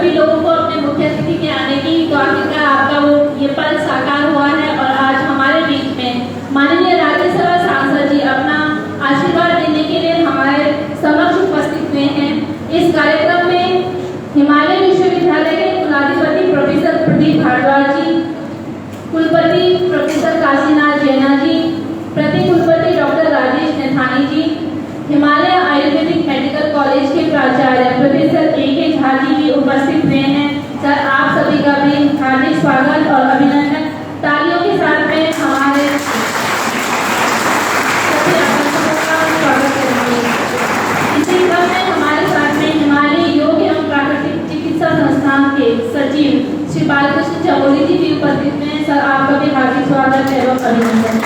सभी लोगों को अपने मुख्य अतिथि के आने की, तो आखिरकार आपका वो ये पल साकार हुआ है और आज हमारे बीच में माननीय राज्यसभा सांसद जी अपना आशीर्वाद देने के लिए हमारे समक्ष उपस्थित हुए हैं। इस कार्यक्रम में हिमालय विश्वविद्यालय के कुलाधिपति प्रोफेसर प्रदीप भारद्वाज जी, कुलपति प्रोफेसर काशीनाथ जैना जी, प्रति कुलपति डॉक्टर राजेश नेथानी जी, हिमालय आयुर्वेदिक मेडिकल कॉलेज के प्राचार्य प्रोफेसर A.K. झा जी भी उपस्थित हुए हैं। सर, आप सभी का भी हार्दिक स्वागत और अभिनंदन। तालियों के साथ में हमारे सभी आकर्षकों का स्वागत करेंगे। इसी क्रम में हमारे साथ में हिमालय योग एवं प्राकृतिक चिकित्सा संस्थान के सचिव श्री बालकृष्ण चमोली जी भी उपस्थित हैं। सर, आपका भी हार्दिक स्वागत एवं अभिनंदन।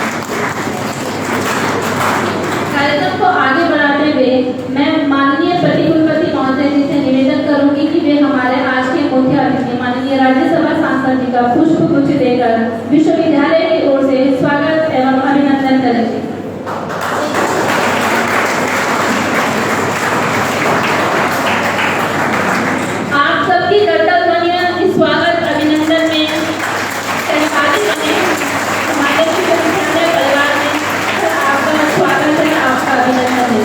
कार्यक्रम को आगे बढ़ाते हुए मैं माननीय प्रति कुलपति महोदय जी से निवेदन करूंगी कि वे हमारे आज के मुख्य अतिथि माननीय राज्यसभा सांसद जी का पुष्प गुच्छ देकर विश्वविद्यालय की ओर से स्वागत एवं अभिनंदन करेंगे। आप सबकी करतल ध्वनियां इस स्वागत अभिनंदन में सहभागी बने। हमारे विश्वविद्यालय परिवार में आपका स्वागत है, आपका अभिनंदन है।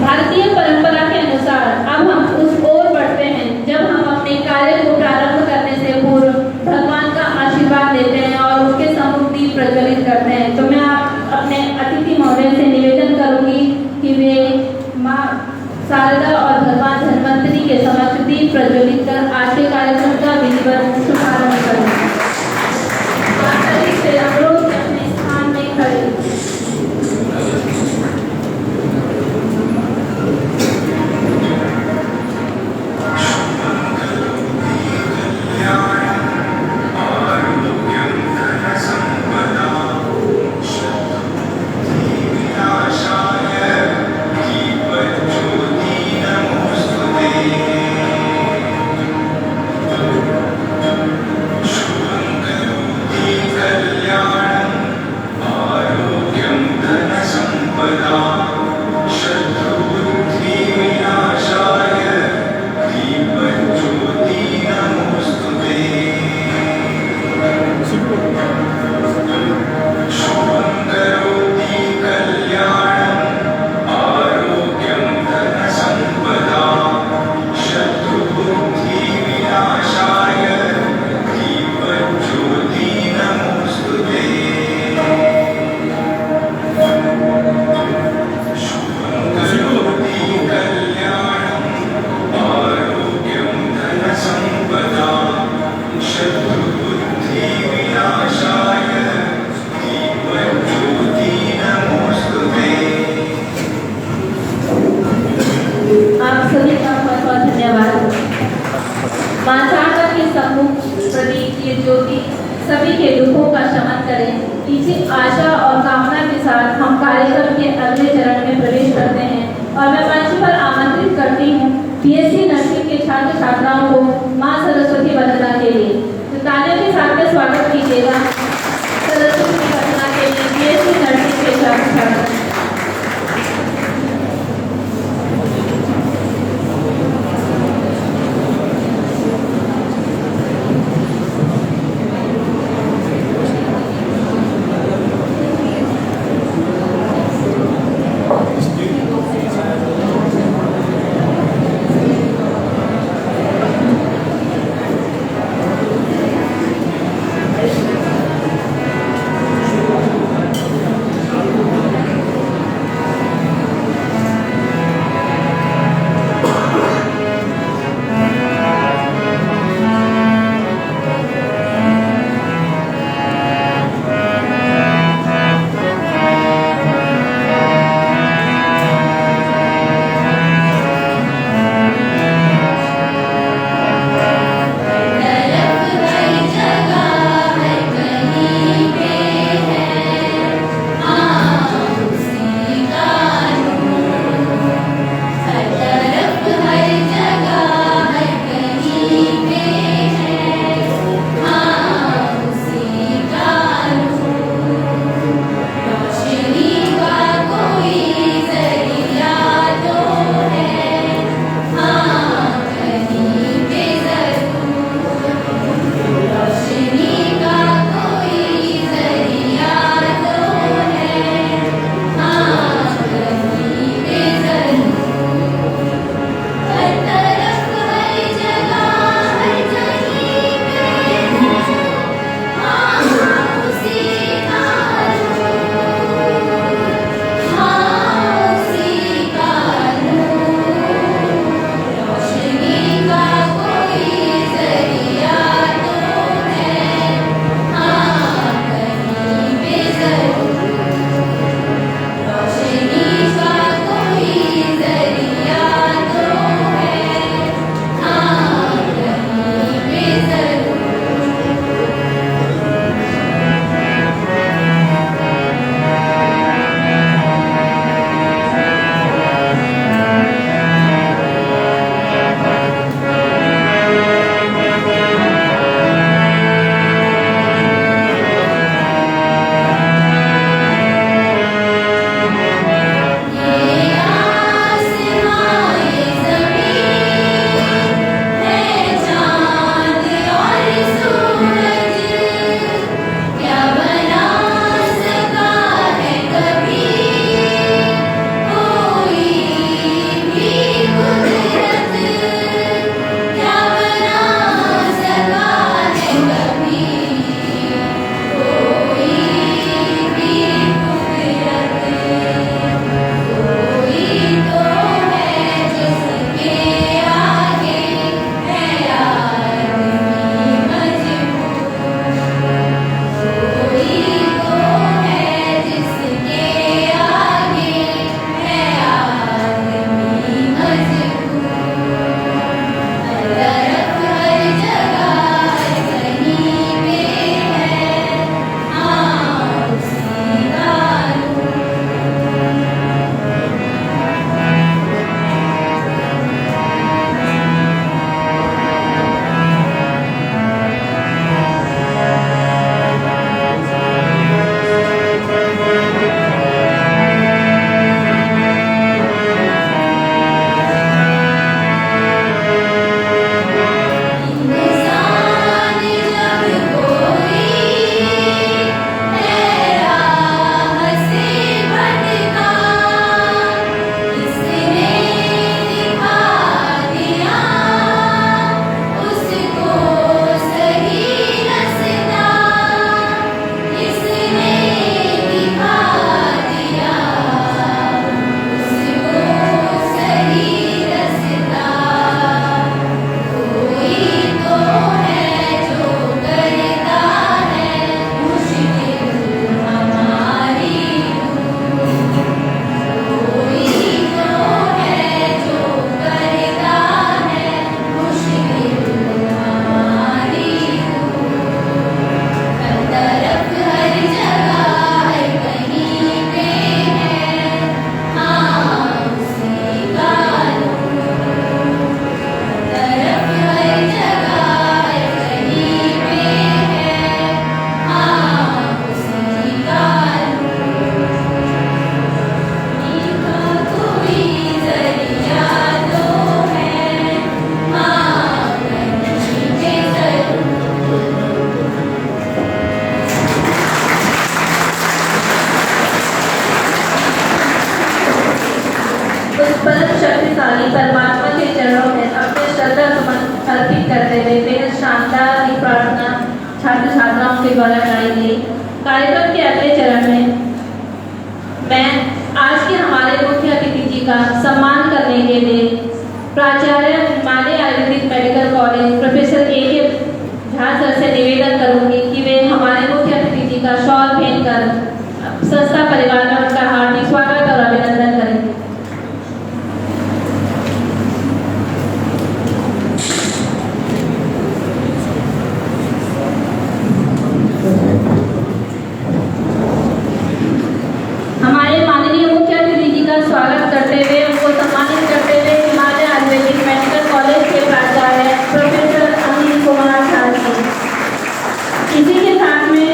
भारतीय परंपरा के अनुसार अब हम उस ओर बढ़ते हैं जब हम अपने कार्य को प्रारंभ करने से पूर्व भगवान का आशीर्वाद लेते हैं और उसके सम्मुख दीप प्रज्वलित करते हैं। तो मैं अपने अतिथि महोदय से निवेदन करूंगी कि वे माँ शारदा और भगवान धन्वंतरी के समक्ष दीप प्रज्वलित कर आज के कार्यक्रम का विधिवत शुभारंभ करें। अनुरोध अपने स्थान में खड़े। सभी के दुखों का शमन करें। इसी आशा और कामना के साथ हम कार्यक्रम के अगले चरण में प्रवेश करते हैं और मैं मंच पर आमंत्रित करती हूँ BSc नर्सिंग के छात्र छात्राओं को माँ सरस्वती वंदना के लिए। तो तालियों के साथ में स्वागत कीजिएगा सरस्वती वंदना के लिए BSc नर्सिंग के छात्र छात्रा। छात्र छात्राओं के द्वारा कराई गई। कार्यक्रम के अगले चरण में मैं आज के हमारे मुख्य अतिथि जी का सम्मान करने के लिए प्राचार्य Himalaya Ayurvedic medical college professor A.K. Jha sir से निवेदन करूंगी कि वे हमारे मुख्य अतिथि जी का शॉल पहनकर संस्था परिवार में उनका हार्दिक स्वागत और अभिनंदन करेंगे। हमारे माननीय मुख्य अतिथि जी का स्वागत करते हुए उनको सम्मानित करते हुए हिमालय आयुर्वेदिक मेडिकल कॉलेज के प्राचार्य प्रोफेसर अनिल कुमार झा जी। इसी के साथ में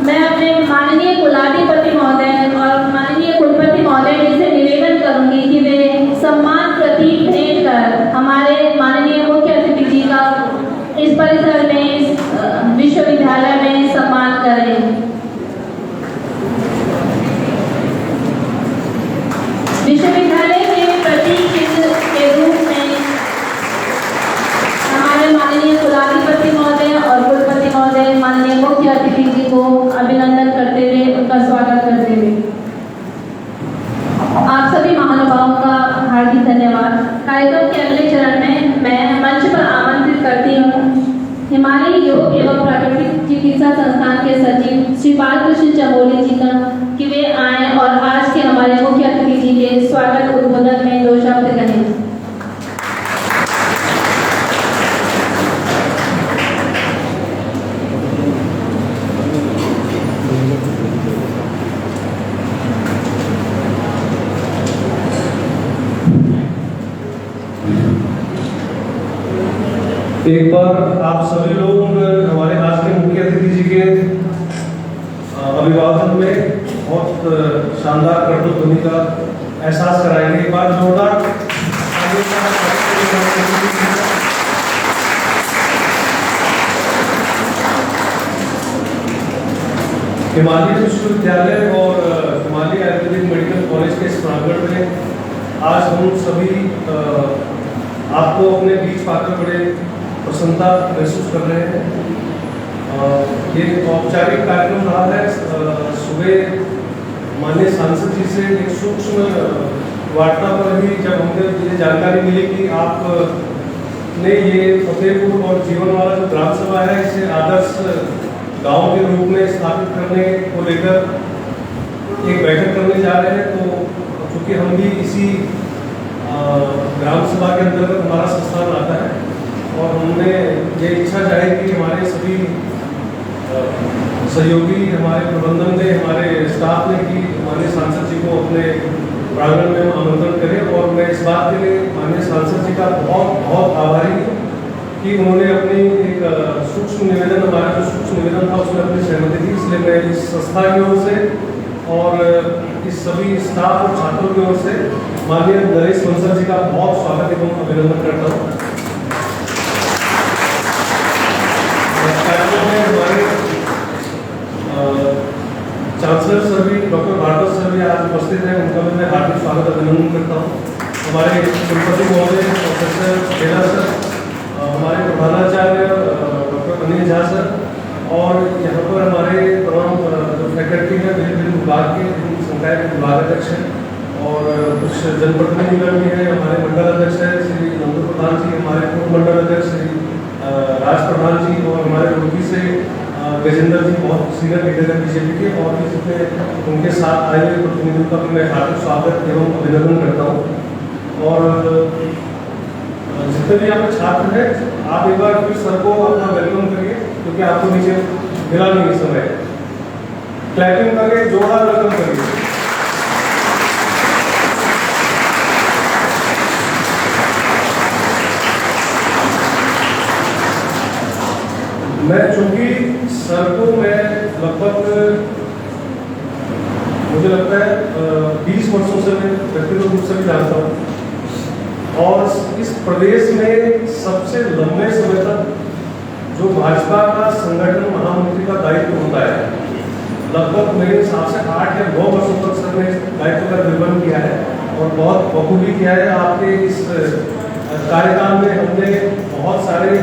मैं अपने माननीय कुलाधिपति महोदय और माननीय कुलपति महोदय जी से निवेदन करूंगी कि वे सम्मान प्रतीक भेंट कर हमारे माननीय मुख्य अतिथि जी का इस परिसर में इस विश्वविद्यालय में सम्मान करें। विश्वविद्यालय के प्रतीक चिन्ह के रूप में हमारे माननीय कुलाधिपति महोदय और कुलपति महोदय माननीय मुख्य अतिथि जी को अभिनंदन करते हुए उनका स्वागत करते हुए आप सभी महानुभावों का हार्दिक धन्यवाद। कार्यक्रम के अगले चरण में मैं मंच पर आमंत्रित करती हूँ हिमालय योग एवं प्राकृतिक चिकित्सा संस्थान के सचिव श्री बालकृष्ण चमोली जी का कि वे आए और आज के हमारे मुख्य अतिथि जी के स्वागत उद्बोधन में 2 शब्द कहें। एक बार आप सभी लोग हमारे आज के मुख्य अतिथि जी के अभिवादन में बहुत शानदार कर्तव्य का एहसास कराएंगे। एक बार जोरदार हिमालय विश्वविद्यालय और हिमालय आयुर्वेदिक मेडिकल कॉलेज के इस प्रांगण में आज हम सभी आपको अपने बीच पाकर बड़े प्रसन्नता महसूस कर रहे हैं। ये औपचारिक कार्यक्रम रहा है। सुबह माननीय सांसद जी से एक सूक्ष्म वार्ता पर भी जब हमने ये जानकारी मिली कि आप ने ये फतेहपुर और जीवनवाला जो ग्राम सभा है इसे आदर्श गांव के रूप में स्थापित करने को लेकर एक बैठक करने जा रहे हैं, तो चूंकि हम भी इसी ग्राम सभा के अंतर्गत हमारा संस्थान आता है और हमने ये इच्छा चाही कि हमारे सभी सहयोगी हमारे प्रबंधन ने हमारे स्टाफ ने कि माननीय सांसद जी को अपने प्रांगण में आमंत्रण करें। और मैं इस बात के लिए माननीय सांसद जी का बहुत बहुत आभारी हूँ कि उन्होंने अपनी एक सूक्ष्म निवेदन, हमारा जो सूक्ष्म निवेदन था उसमें अपनी सहमति दी। इसलिए मैं इस संस्था की ओर से और इस सभी स्टाफ और छात्रों की ओर से माननीय नरेश बंसल जी का बहुत स्वागत एवं अभिनंदन करता हूँ। कार्यक्रम में हमारे चांसलर सर भी, डॉक्टर भार्गव सर भी आज उपस्थित हैं, उनका भी मैं हार्दिक स्वागत अभिनंदन करता हूँ। हमारे कुलपति महोदय प्रोफेसर खेला सर, हमारे प्रधानाचार्य डॉक्टर अनिल झा सर और यहाँ पर हमारे तमाम जो फैकल्टी है विभिन्न विभाग के, संकाय के विभाग अध्यक्ष हैं और कुछ जनप्रतिनिधिगण भी हैं। हमारे मंडल अध्यक्ष हैं श्री नंदू प्रधान जी, हमारे पूर्व मंडल अध्यक्ष श्री राज प्रधान जी और हमारे रुड़की से गजेंद्र जी, बहुत सीनियर लीडर है बीजेपी के, और भी जितने उनके साथ आए हुए प्रतिनिधियों का भी मैं हार्दिक स्वागत एवं अभिनंदन करता हूँ। और जितने भी यहाँ पे छात्र हैं, आप एक बार फिर सर को अपना वेलकम करिए क्योंकि आपको नीचे मिला नहीं इस समय। क्लैपिंग करके जोरदार वेलकम करिए। मैं चूंकि सर को मैं लगभग मुझे लगता है 20 वर्षों से मैं व्यक्तिगत रूप से भी जानता हूँ और इस प्रदेश में सबसे लंबे समय तक जो भाजपा का संगठन महामंत्री का दायित्व होता है, लगभग मेरे हिसाब से 8 या 9 वर्षों तक सर ने दायित्व का निर्वहन किया है और बहुत बखूबी किया है। आपके इस कार्यकाल में हमने बहुत सारे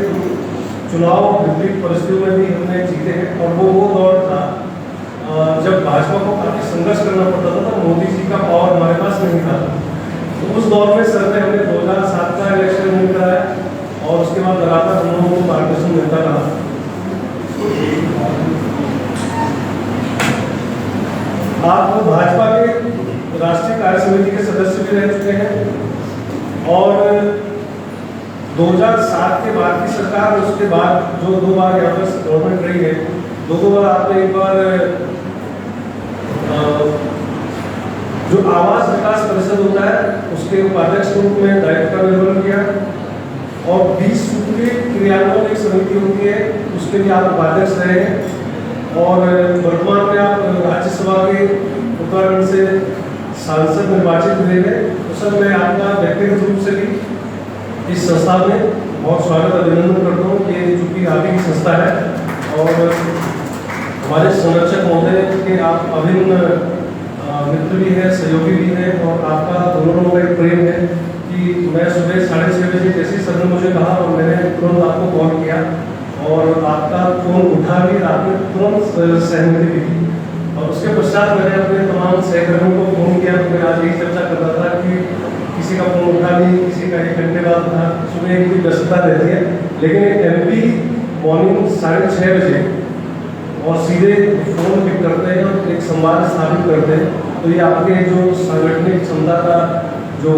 चुनाव विपरीत परिस्थितियों में भी हमने जीते हैं। और वो दौर था जब भाजपा को काफ़ी संघर्ष करना पड़ता था, तो मोदी जी का पावर हमारे पास नहीं था। तो उस दौर में सर ने हमने 2007 का इलेक्शन नहीं कराया और उसके बाद लगातार हम लोगों को मार्गदर्शन मिलता रहा। आप भाजपा के राष्ट्रीय कार्य समिति के सदस्य भी रह चुके हैं और 2007 के बाद की सरकार, उसके बाद जो 2 बार यहाँ पर गवर्नमेंट रही है, 2 बार आपने एक बार जो आवास विकास परिषद होता है उसके उपाध्यक्ष के रूप में दायित्व का निर्वहन किया और 20 सूत्रीय क्रियान्वयन एक समिति होती है, उसके भी आप उपाध्यक्ष रहे हैं और वर्तमान में आप राज्यसभा के उत्तराखंड से सांसद निर्वाचित हुए हैं। तो सर मैं आपका व्यक्तिगत रूप से भी इस संस्था में बहुत स्वागत अभिनंदन करता हूँ कि चूँकि आप ही की संस्था है और हमारे संरक्षक महोदय के आप अभिन्न मित्र भी हैं, सहयोगी भी हैं और आपका दोनों का एक प्रेम है कि मैं सुबह 6:30 बजे जैसे सर ने मुझे कहा और मैंने तुरंत आपको कॉल किया और आपका फ़ोन उठा भी, आपने तुरंत सहमति भी दी और उसके पश्चात मैंने अपने तमाम सहकर्मियों को फ़ोन किया। तो मैं आज यही चर्चा कर रहा था कि किसी का फ़ोन उठा नहीं, किसी का 1 घंटे बाद उठा, सुबह एक भी व्यस्तता रहती है, लेकिन एक MP मॉर्निंग 6:30 बजे और सीधे फ़ोन पिक करते हैं और एक संवाद स्थापित करते हैं। तो ये आपके जो सांगठनिक क्षमता का जो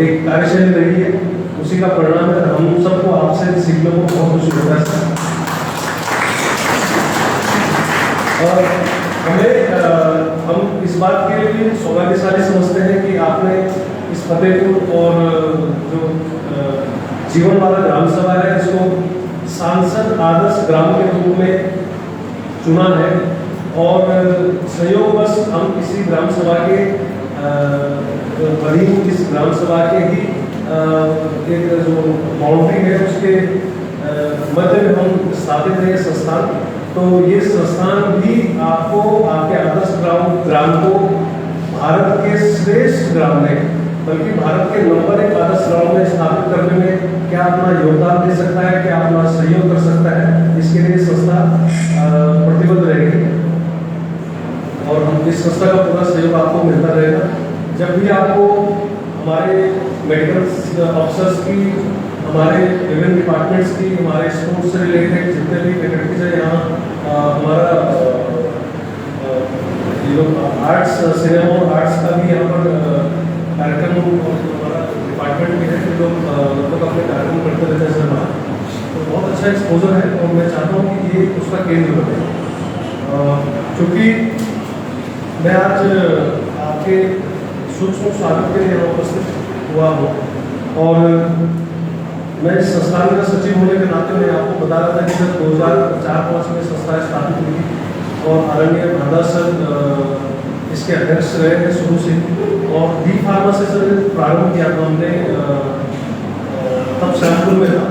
एक कार्यशैली रही है उसी का परिणाम है। हम सबको आपसे सीखने को बहुत खुशी होता है और हम इस बात के लिए भी सौभाग्यशाली समझते हैं कि आपने इस फतेहपुर और जो जीवन वाला ग्राम सभा है इसको सांसद आदर्श ग्राम के रूप में चुना है और संयोगवश हम इसी ग्राम सभा के अधीन इस ग्राम सभा के ही एक जो बाउंड्री है उसके मध्य में हम स्थापित है संस्थान। तो ये संस्थान भी आपको आपके आदर्श ग्राम को भारत के श्रेष्ठ ग्राम में, बल्कि भारत के नंबर 1 आदर्श ग्राम में स्थापित करने में क्या अपना योगदान दे सकता है, क्या अपना सहयोग कर सकता है, इसके लिए संस्था प्रतिबद्ध रहेगी और हम इस संस्था का पूरा सहयोग आपको मिलता रहेगा। जब भी आपको हमारे मेडिकल ऑफिसर्स की, हमारे विभिन्न डिपार्टमेंट्स की, हमारे स्पोर्ट्स से रिलेटेड जितने भी फैकल्टीज है यहाँ, हमारा ये लोग आर्ट्स, सिनेमा और आर्ट्स का भी यहाँ पर कार्यक्रम और हमारा डिपार्टमेंट भी है जो लोग लगभग अपने कार्यक्रम करते रहते हैं सर वहाँ। तो बहुत अच्छा एक्सपोजर है और मैं चाहता हूँ कि ये उसका केंद्र बने। क्योंकि मैं आज आपके सूक्ष्म स्वागत के लिए यहाँ उपस्थित हुआ हूँ और मैं इस संस्थान का सचिव होने के नाते मैं आपको बता रहा था कि जब 2004-05 में संस्था स्थापित हुई थी और आदरणीय भादा सर इसके अध्यक्ष रहे हैं शुरू से और डी फार्मा से सर प्रारंभ किया था हमने, तब श्यामपुर में था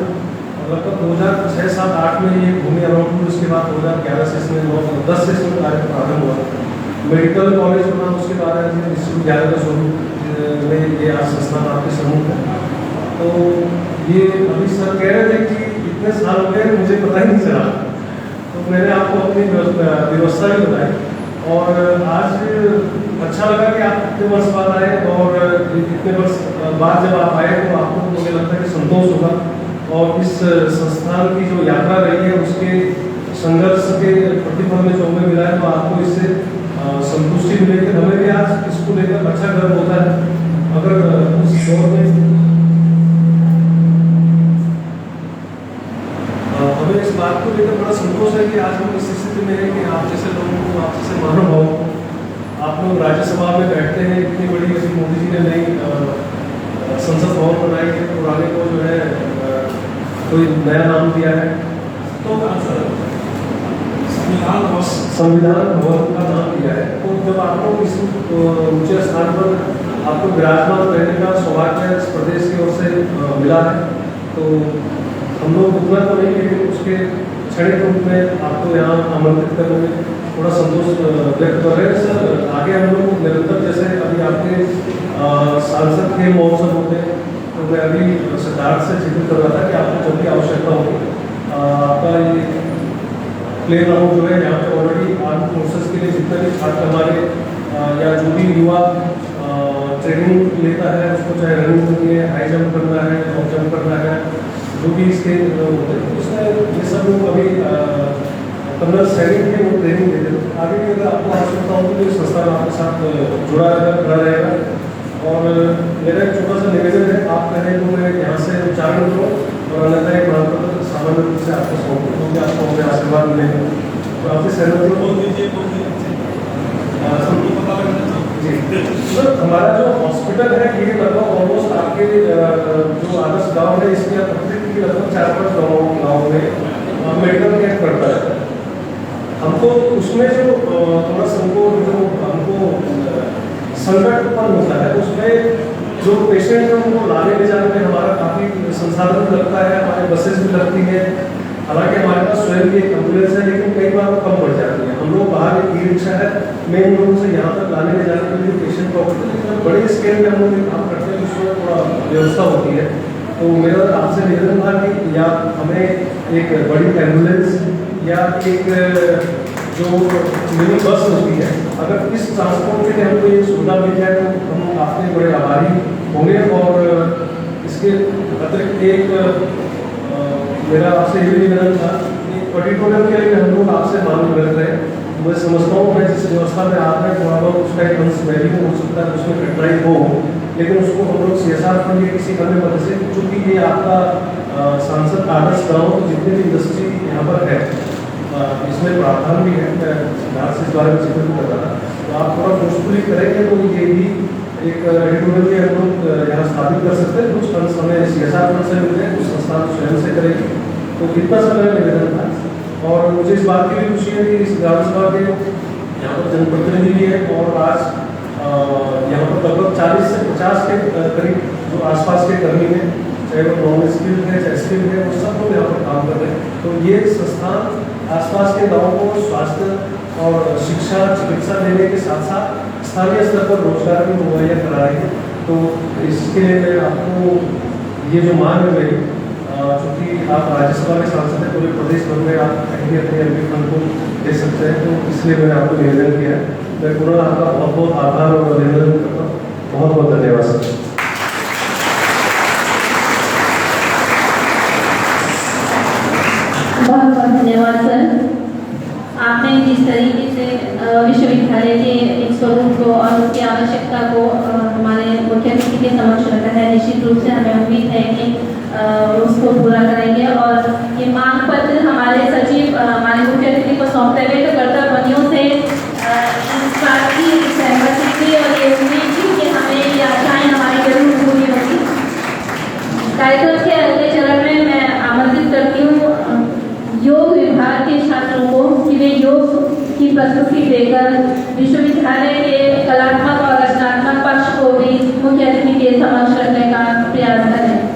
और लगभग 2006-07-08 में ये भूमि अलॉट हुई। उसके बाद 2011 से इसमें 9-10 से इसमें कार्य प्रारंभ हुआ। मेडिकल कॉलेज बना, उसके बाद विश्वविद्यालय का स्वरूप में ये आज संस्थान आपके सम्मुख है। तो ये अभी सर कह रहे थे कि इतने साल हो गए मुझे पता ही नहीं चला, तो मैंने आपको अपनी व्यवस्था भी बताई और आज अच्छा लगा कि आप इतने वर्ष बाद आए और इतने वर्ष बाद जब आप आए तो आपको मुझे लगता है कि संतोष होगा और इस संस्थान की जो यात्रा रही है उसके संघर्ष के प्रतिफल में जो हमें मिला है तो आपको इससे संतुष्टि मिलेगी। हमें भी आज इसको लेकर अच्छा गर्व होता है। अगर उस दौर में हमें इस बात को लेकर बड़ा संतोष है कि आज हम इस स्थिति में हैं कि आप जैसे लोगों को, आप जैसे महानुभाव को, आप लोग राज्यसभा में बैठते हैं। इतनी बड़ी अभी मोदी जी ने नई संसद भवन बनाई है, पुराने को जो है कोई नया नाम दिया है तो संविधान भवन का नाम दिया है। तो जब आपको इस ऊंचे स्थान पर आपको विराजमान रहने का सौभाग्य इस प्रदेश की ओर से मिला है तो हम लोग उतना तो नहीं, लेकिन उसके क्षणिक रूप में आपको यहाँ आमंत्रित करने में थोड़ा संतोष व्यक्त कर रहे हैं। सर आगे हम लोग निरंतर जैसे अभी आपके सांसद के महोत्सव होते हैं तो मैं अभी सिद्धार्थ से जिक्र कर रहा था कि आपको जब भी आवश्यकता होगी आपका ये प्ले ग्राउंड जो है यहाँ पे ऑलरेडी आर्म फोर्सेस के लिए जितने भी छात्र हमारे या जो भी युवा ट्रेनिंग लेता है, उसको चाहे रनिंग करनी है, हाई जंप करना है, लॉन्ग जंप करना है, जो भी इसके होते हैं, उसमें ये सब लोग अभी 15 सैनिक है वो ट्रेनिंग देते हैं। आगे भी अगर आपको आवश्यकता होगी तो इस संस्था में आपके साथ जुड़ा रहेगा। और मेरा एक छोटा सा निवेदन है, आप कहें तो मैं यहाँ से उच्चारण करूँ और अन्यथा एक प्रमाणपत्र सामान्य रूप से आपको सौंप दूँगी, आपको हमें आशीर्वाद मिलेगा। तो आपसे सहमत बोल दीजिए जी। सर, हमारा जो हॉस्पिटल है ये लगभग ऑलमोस्ट आपके जो आदर्श गाँव है इसके अतिरिक्त लगभग 4-5 गाँव में मेडिकल कैंप करता है। हमको उसमें जो थोड़ा संकोच जो हमको संकट उत्पन्न होता है, उसमें जो पेशेंट है उनको लाने ले जाने में हमारा काफ़ी संसाधन लगता है, हमारे बसेस भी लगती है। हालांकि हमारे पास स्वयं की एक एम्बुलेंस है, लेकिन कई बार वो कम पड़ जाती है। हम लोग बाहर एक ई रिक्शा है मेन रोड से यहाँ तक लाने ले जाने के लिए पेशेंट को, लेकिन बड़े स्केल में हम लोग काम करते हैं उसमें थोड़ा व्यवस्था होती है। तो मेरा आपसे निवेदन था कि या हमें एक बड़ी एम्बुलेंस या एक जो मिनी बस होती है, अगर इस ट्रांसपोर्ट के लिए हमको ये सुविधा मिल जाए तो हम आपके बड़े आभारी होंगे। और इसके अतिरिक्त एक मेरा आपसे ये भी निवेदन था कि ऑडिटोरियम के लिए हम लोग आपसे मांग कर रहे हैं। मैं समझता हूँ मैं जिस व्यवस्था में आप हैं थोड़ा बहुत उसका एक अंश मैं भी हो सकता है, उसमें कठिनाई हो, लेकिन उसको हम लोग CSR फंड या किसी अन्य मदद से, चूँकि ये आपका सांसद आदर्श गाँव जितने भी इंडस्ट्री यहाँ पर है इसमें प्रावधान भी है, मैं सिद्धार्थ से इस बारे में जिक्र कर रहा था। तो आप थोड़ा फोर्सफुली करेंगे तो ये भी एक एडिटोरियल के हम लोग यहाँ स्थापित कर सकते हैं। कुछ फंड हमें CSR फंड से मिलते हैं, कुछ संस्थान स्वयं से करेगी। तो इतना समय निवेदन था। और मुझे इस बात की भी खुशी है कि इस ग्राम सभा के यहाँ पर जनप्रतिनिधि भी है और आज यहाँ पर लगभग 40 से 50 के करीब जो आसपास के कर्मी हैं, चाहे वो नॉन स्किल्ड है चाहे स्किल्ड है, वो सब लोग यहाँ पर काम कर रहे हैं। तो ये संस्थान आसपास के गाँव को स्वास्थ्य और शिक्षा चिकित्सा देने के साथ साथ स्थानीय स्तर पर रोजगार भी मुहैया करा रही है। तो इसके लिए आपको ये जो मांग है मेरी, चूँकि आप राज्यसभा के सांसद हैं, पूरे प्रदेश भर में आप कहीं अपने MP फंड को दे सकते हैं, तो इसलिए मैंने आपको निवेदन किया है। मैं पूरा आपका बहुत बहुत आभार और अभिनंदन करता हूँ। बहुत बहुत धन्यवाद सर। बहुत बहुत धन्यवाद सर। आपने जिस तरीके से विश्वविद्यालय के एक स्वरूप को और उसकी आवश्यकता को हमारे मुख्य अतिथि के समक्ष रखा है, निश्चित रूप से हमें उम्मीद है कि उसको पूरा करेंगे। और ये मांग पत्र हमारे सचिव हमारे मुख्य अतिथि को सौंपते हुए तो कर्तव्यों से इस बात की सहमति थी और ये उम्मीद थी कि हमें ये आशाएं हमारी जरूर पूरी होगी। कार्यक्रम के अगले चरण में मैं आमंत्रित करती हूँ योग विभाग के छात्रों को कि वे योग की प्रस्तुति देकर विश्वविद्यालय के कलात्मक और रचनात्मक पक्ष को भी मुख्य अतिथि के समक्ष रखने का प्रयास करें।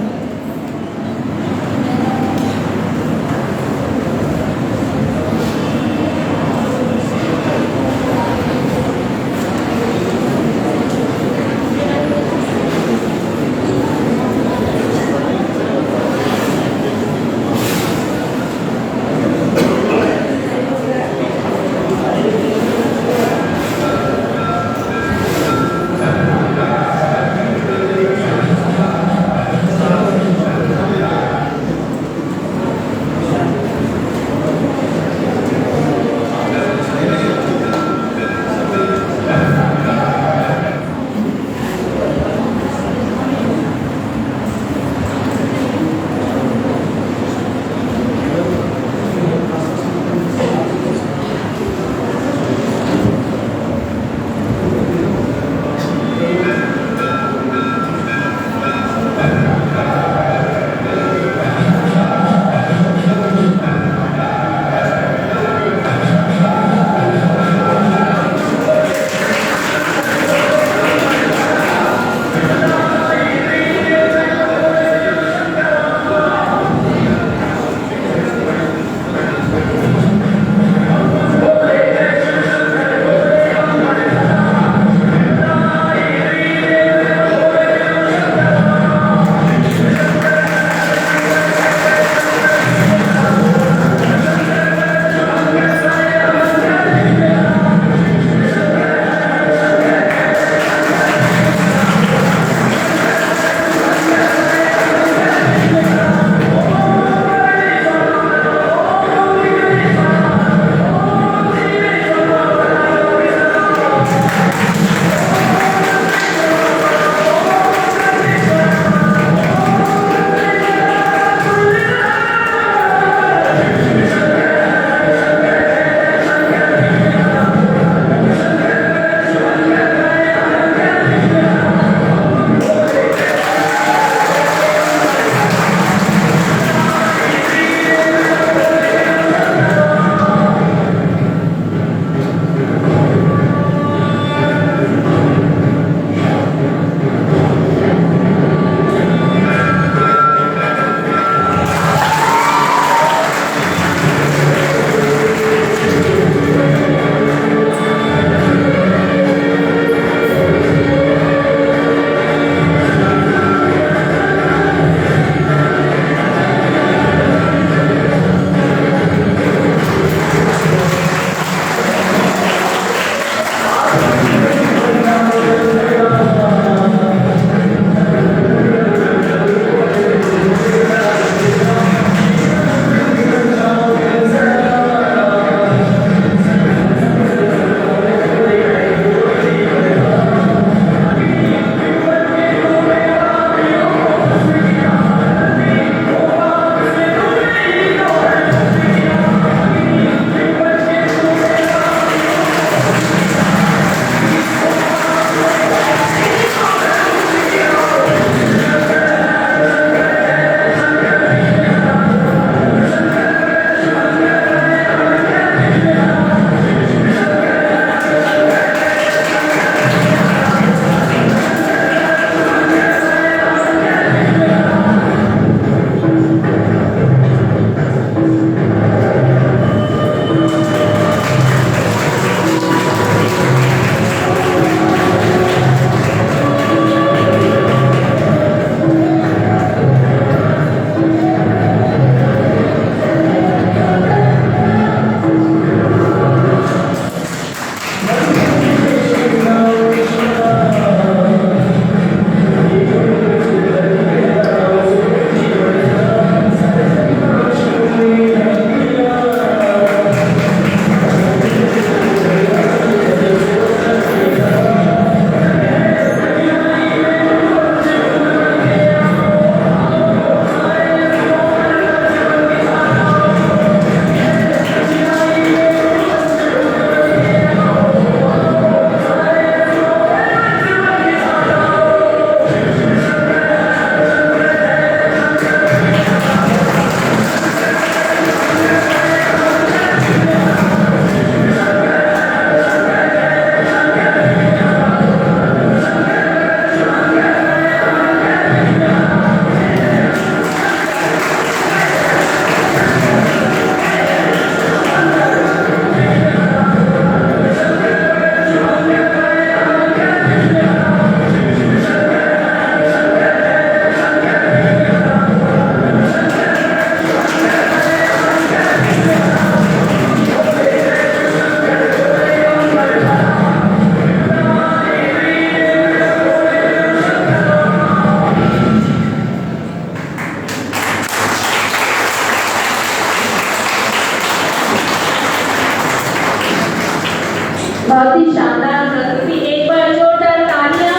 बहुत ही शानदार प्रस्तुति। एक बार जोरदार तालियां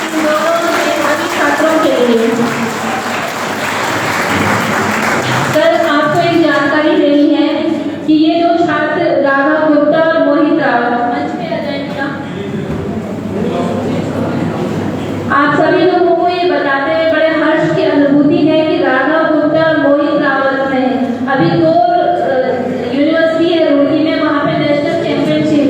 इन दोनों मेधावी छात्रों के लिए। सर, आपको एक जानकारी देनी है कि ये दो छात्र राघव गुप्ता और मोहित रावत मंच पे आ जाएंगे। आप सभी लोगों को ये बताते हुए बड़े हर्ष की अनुभूति है कि राघव गुप्ता और मोहित रावत ने अभी दो यूनिवर्सिटी है रुड़की में, वहाँ पे national championship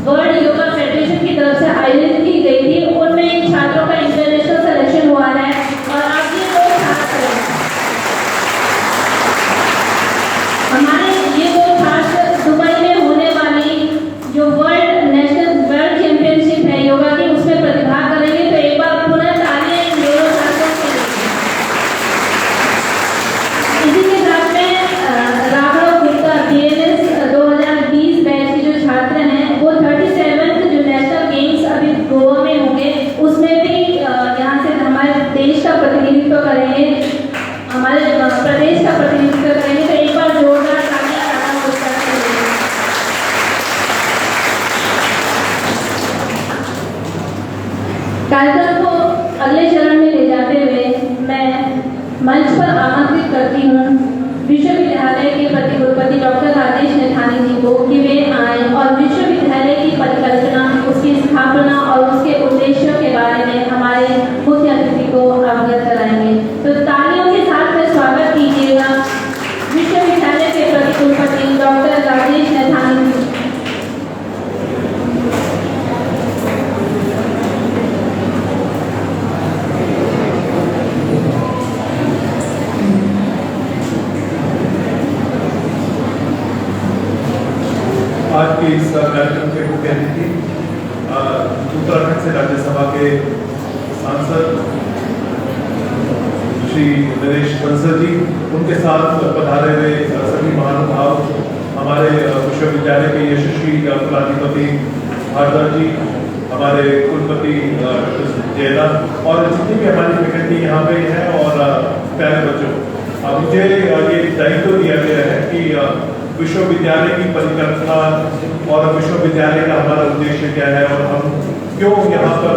world yoga federation की तरफ से आयोजित की गई थी। उनमें इन छात्रों का इंटरनेशनल सिलेक्शन हुआ है और अब ये दो छात्र हमारे दुबई में होने वाली जो वर्ल्ड चैंपियनशिप है योगा की, उसमें प्रतिभाग करेंगे। तो एक बार पुनः तालियां इन दोनों छात्रों के लिए। इसी के साथ में राघव गुप्ता BNS 2020 बैच के जो छात्र हैं वो 37th जो नेशनल गेम्स अभी गोवा में होंगे उसमें भी यहाँ से हमारे देश का प्रतिनिधित्व करेंगे, हमारे प्रदेश का प्रतिनिधित्व करेंगे। तो एक बार जोरदार तालियां राघव गुप्ता के लिए। कार्यक्रम को अगले चरण में ले जाते हुए मैं मंच पर आमंत्रित करती हूँ विश्वविद्यालय के प्रतिकुलपति डॉक्टर राजेश नेथानी जी को कि वे आए और विश्वविद्यालय की परिकल्पना, उसकी स्थापना और उसके उद्देश्यों के बारे में हमारे मुख्य अतिथि को अवगत कराएंगे। तो तालियों के साथ में स्वागत कीजिएगा विश्वविद्यालय के प्रतिकुलपति डॉक्टर राजेश नेथानी जी। आज के इस कार्यक्रम के मुख्य अतिथि उत्तराखंड से राज्यसभा के सांसद श्री नरेश बंसल जी, उनके साथ पधारे हुए सभी महानुभाव, हमारे विश्वविद्यालय के यशस्वी कुलाधिपति भारद्वाज जी, हमारे कुलपति डॉक्टर जयदा और जितनी भी हमारी फैकल्टी यहाँ पे है और प्यारे बच्चों, मुझे ये दायित्व दिया गया है कि विश्वविद्यालय की परिकल्पना और विश्वविद्यालय का हमारा उद्देश्य क्या है और हम क्यों यहाँ पर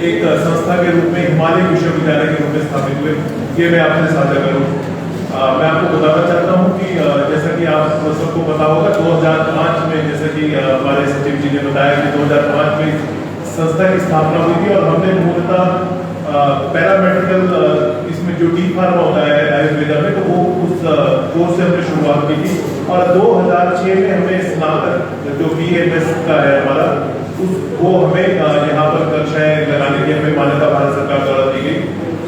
एक संस्था के रूप में हिमालय विश्वविद्यालय के रूप में स्थापित हुए, ये मैं आपसे साझा करूँ। मैं आपको बताना चाहता हूँ कि जैसा कि आप सबको पता होगा 2005 में, जैसे कि हमारे सचिव जी ने बताया कि 2005 में संस्था की स्थापना हुई थी और हमने मूलतः पैरामेडिकल इसमें जो डी फार्मा होता है आयुर्वेदा में, तो वो उस कोर्स से हमने शुरुआत की थी और 2006 में हमें स्नातक जो BMS का है हमारा, वो हमें यहाँ पर कक्षाएं लगाने की हमें मान्यता भारत सरकार द्वारा दी गई।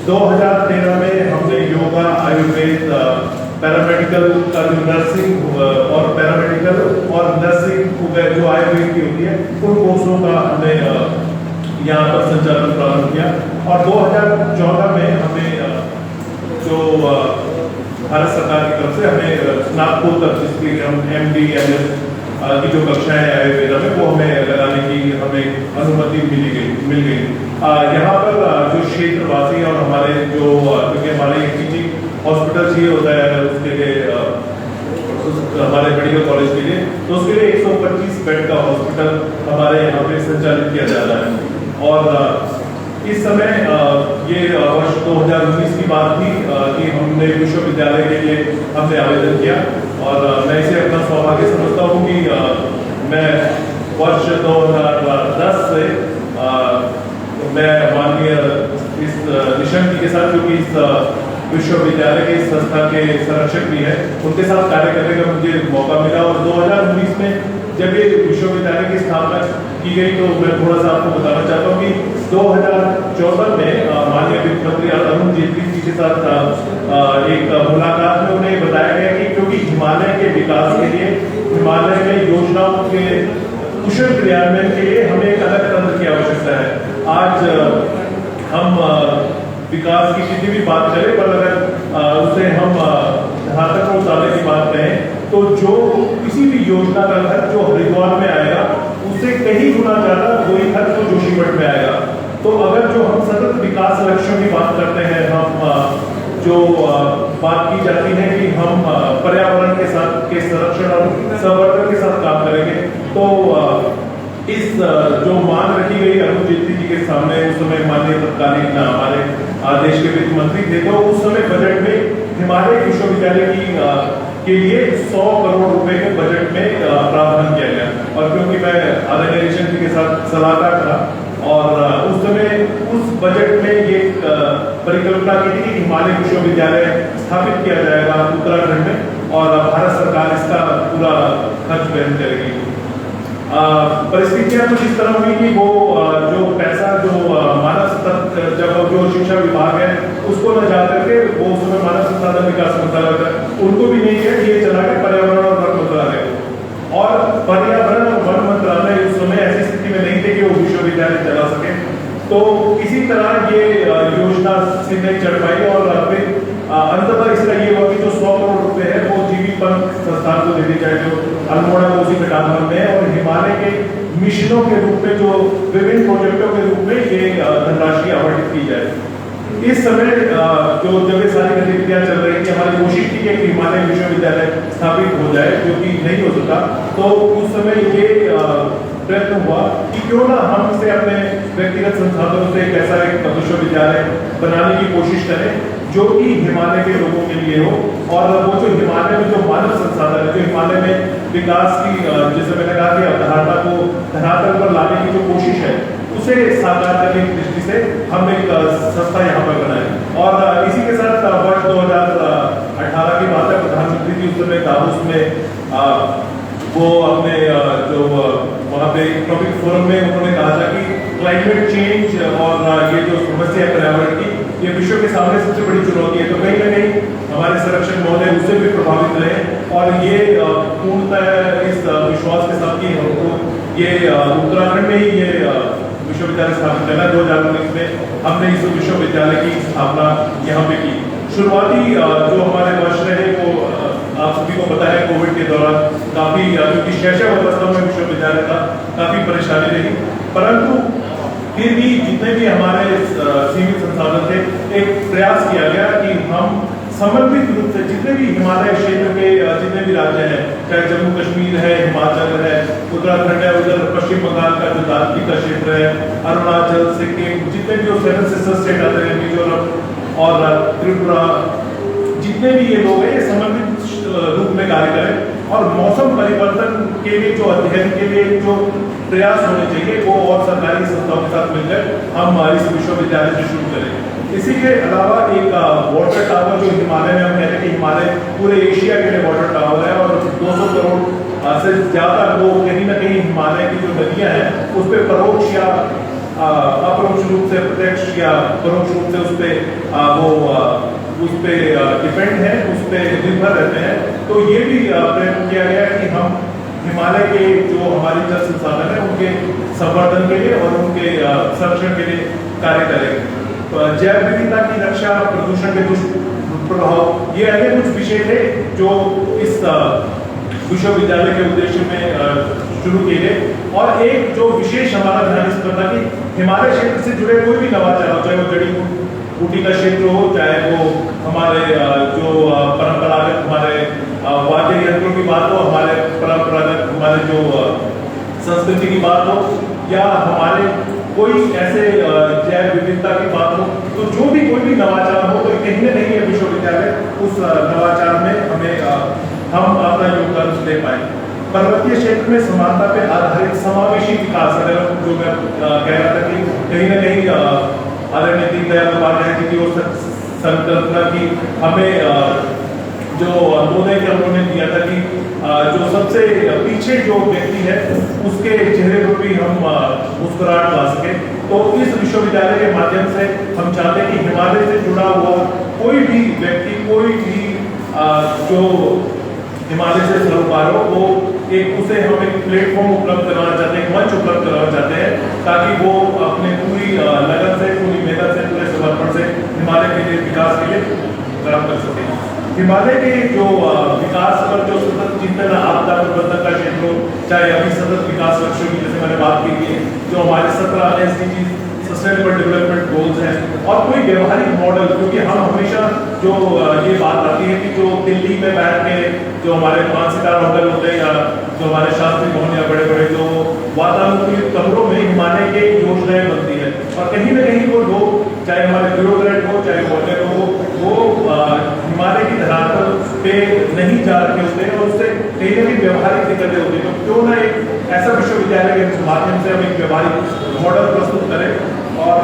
2013 में हमने योगा, आयुर्वेद, पैरामेडिकल का जो नर्सिंग और पैरामेडिकल और नर्सिंग जो आयुर्वेद की होती है उन कोर्सों का हमने यहाँ पर संचालन प्रारंभ किया और 2014 में हमें जो भारत सरकार की तरफ से हमें स्नातकोत्तर जिसके लिए हम MD MS की जो कक्षाएं आयुर्वेदा में वो हमें लगाने की हमें अनुमति मिल गई। यहाँ पर जो क्षेत्रवासी और हमारे जो क्योंकि हमारे टीचिंग हॉस्पिटल चाहिए होता है उसके लिए हमारे मेडिकल कॉलेज के लिए, तो उसके लिए 125 बेड का हॉस्पिटल हमारे यहाँ पे संचालित किया जा रहा है। और इस समय ये वर्ष 2019 की बात थी कि हमने विश्वविद्यालय के लिए हमने आवेदन किया और मैं इसे अपना सौभाग्य समझता हूँ कि मैं वर्ष 2010 से मैं माननीय इस निशंक जी के साथ, जो कि इस विश्वविद्यालय के संस्था के संरक्षक भी हैं, उनके साथ कार्य करने का मुझे मौका मिला और 2019 में जब ये विश्वविद्यालय की स्थापना की गई तो मैं थोड़ा सा आपको बताना चाहता हूँ कि 2014 में माननीय वित्त मंत्री अरुण जेटली जी के साथ एक मुलाकात में उन्हें बताया गया कि क्योंकि हिमालय के विकास के लिए, हिमालय में योजनाओं के कुशल क्रियान्वयन के लिए हमें एक अलग तंत्र की आवश्यकता है। आज हम विकास की कितनी भी बात करें, पर अगर उसे हम घातक को उतारने की बात करें तो जो किसी भी योजना का खर्च जो हरिद्वार में आएगा उससे कहीं गुना ज्यादा वही खर्च तो जोशीमठ में आएगा। तो अगर जो हम सतत विकास लक्ष्यों की बात करते हैं, हम जो बात की जाती है कि हम पर्यावरण के साथ के संरक्षण और संवर्धन के साथ काम करेंगे, तो इस जो मांग रखी गई अरुण जेटली जी के सामने, उस समय माननीय तत्कालीन हमारे देश के वित्त मंत्री थे, तो उस समय बजट में हिमालय विश्वविद्यालय के लिए 100 करोड़ रुपए के बजट में प्रावधान किया गया। और क्योंकि मैं आदरणीय निरीक्षक जी के साथ सलाहकार था और उस समय उस बजट में ये परिकल्पना की थी कि हिमालय विश्वविद्यालय स्थापित किया जाएगा उत्तराखंड में और भारत सरकार इसका पूरा खर्च वहन करेगी। परिस्थितियां कुछ इस तरह हुई कि वो जो पैसा जो मानव संसाधन, जब जो शिक्षा विभाग है उसको न जाकर के वो उस समय मानव संसाधन विकास मंत्रालय था, उनको भी नहीं किया, ये चला गया पर्यावरण और वन मंत्रालय और पर्यावरण और वन मंत्रालय उस समय ऐसी स्थिति में नहीं थे कि वो विश्वविद्यालय चला सके। तो इसी तरह ये योजना से नहीं चढ़ पाई और फिर अंततः इसका ये हुआ कि जो 100 करोड़ रुपए है वो जीवी पंत संस्थान को दे दी जाए, जो अल्मोड़ा कोसी कटान में है, और हिमालय के मिशनों के रूप में जो विभिन्न प्रोजेक्टों के रूप में ये धनराशि आवंटित की जाए। इस समय जो जब सारी गतिविधियां चल रही थी, हमारी कोशिश थी कि हिमालय विश्वविद्यालय स्थापित हो जाए, जो कि नहीं हो सका। तो उस समय ये प्रयत्न हुआ कि क्यों ना हम इसे अपने व्यक्तिगत संसाधनों से एक ऐसा एक विश्वविद्यालय बनाने की कोशिश करें जो कि हिमालय के लोगों के लिए हो, और वो जो हिमालय में जो मानव संसाधन है, जो हिमालय में विकास की, जैसे मैंने कहा कि अवधारणा को धरातल पर लाने की जो कोशिश है उसे साकार करने की दृष्टि से हम एक संस्था यहाँ पर बनाए। और इसी के साथ वर्ष 2018 की बात है, प्रधानमंत्री जी उस समय दावोस में वो अपने जो वहाँ पे इकोनॉमिक फोरम में उन्होंने कहा था कि क्लाइमेट चेंज और ये जो समस्या है पर्यावरण की, ये विश्व के सामने सबसे बड़ी चुनौती है। तो कहीं ना कहीं हमारे संरक्षण महोदय उससे भी प्रभावित रहे और ये पूर्णतः इस विश्वास के साथ कि हमको ये उत्तराखंड में ही ये विश्वविद्यालय स्थापित करना। 2019 में हमने इस विश्वविद्यालय की स्थापना यहाँ पे की। शुरुआती जो हमारे वर्ष रहे वो आप सभी को पता है कोविड के दौरान काफी, क्योंकि शैशव अवस्था में विश्वविद्यालय था, काफी परेशानी रही, परंतु फिर भी जितने भी हमारे सीमित संसाधन थे, एक प्रयास किया गया कि हम समन्वित रूप से जितने भी हिमालय क्षेत्र के जितने भी राज्य हैं, चाहे जम्मू कश्मीर है, हिमाचल है, उत्तराखंड है, उधर पश्चिम बंगाल का जो दार्जिलिंग का क्षेत्र है, अरुणाचल, सिक्किम, जितने भी 7 सिस्टर स्टेट आते हैं, मिजोरम और त्रिपुरा, जितने भी ये लोग हैं, समन्वित रूप में कार्य करें और मौसम परिवर्तन के लिए जो अध्ययन के लिए जो प्रयास होने चाहिए वो और सरकारी संस्थाओं के साथ मिलकर हम इस विश्वविद्यालय से शुरू करें। इसी के अलावा एक वाटर टावर जो हिमालय में, हम कहते हैं कि हिमालय पूरे एशिया के लिए वाटर टावर है और 200 करोड़ से ज्यादा लोग कहीं ना कहीं हिमालय की जो नदियां हैं उस पर परोक्ष या अपरोक्ष रूप से, प्रत्यक्ष या परोक्ष रूप से उस पे डिपेंड है, उस पे निर्भर रहते हैं। तो ये भी प्रयत्न किया गया कि हम हिमालय के जो हमारे जल संसाधन है उनके संवर्धन के लिए और उनके संरक्षण के लिए कार्य करें। तो जैव विविधता की रक्षा, प्रदूषण के दुष्प्रभाव, ये ऐसे कुछ विषय थे जो इस विश्वविद्यालय के उद्देश्य में शुरू किए गए। और एक जो विशेष हमारा ध्यान इस पर था कि हिमालय क्षेत्र से जुड़े कोई भी नवाचार हो, चाहे वो जड़ी बूटी का क्षेत्र हो, चाहे वो हमारे जो परंपरागत हमारे वाद्य यंत्रों की बात हो, हमारे परंपरागत हमारे जो संस्कृति की बात हो, या हमारे कोई ऐसे जैव विविधता की बात हो, तो जो भी कोई भी नवाचार हो, तो कहीं ना कहीं विश्वविद्यालय उस नवाचार में हम अपना योगदान दे पाए। पर्वतीय क्षेत्र में समानता पे आधारित समावेशी विकास, अगर जो मैं कह रहा था कि कहीं ना कहीं आदरणीय दीनदयाल उपाध्याय जी की ओर संकल्पना की हमें जो अंत्योदय के उन्होंने दिया था कि जो सबसे पीछे जो व्यक्ति है उसके चेहरे पर भी हम मुस्कुराहट ला सके। तो इस विश्वविद्यालय के माध्यम से हम चाहते हैं कि हिमालय से जुड़ा हुआ कोई भी व्यक्ति, कोई भी जो हिमालय से सरोकार हो, वो उसे हम एक प्लेटफॉर्म उपलब्ध कराना चाहते हैं, एक मंच उपलब्ध कराना चाहते हैं, ताकि वो अपने पूरी लगन से, पूरी मेहनत से, पूरे समर्पण से हिमालय के लिए विकास के लिए काम कर सके। हिमालय के जो विकास पर जो सतत चिंतन, आपदा प्रबंधन का क्षेत्र हो, चाहे अभी सतत विकास लक्ष्यों की जैसे मैंने बात की है, जो हमारे 17 SDGs सस्टेनेबल डेवलपमेंट गोल्स हैं, और कोई व्यवहारिक मॉडल, क्योंकि हम हमेशा जो ये बात आती है कि जो दिल्ली में बैठ के जो हमारे 5 सितारा होटल होते हैं या जो हमारे शास्त्री भवन या बड़े बड़े जो वातानुकूलित बढ़ाने के योजनाएं बनती है। और कहीं ना कहीं वो लोग, चाहे हमारे ब्यूरोक्रेट हो चाहे वॉलर हो, वो हिमालय की धरातल पे नहीं जा रहे होते हैं और उससे कहीं ना कहीं व्यवहारिक दिक्कतें होती हैं। तो क्यों ना एक ऐसा विश्वविद्यालय के माध्यम से हम एक व्यवहारिक मॉडल प्रस्तुत करें। और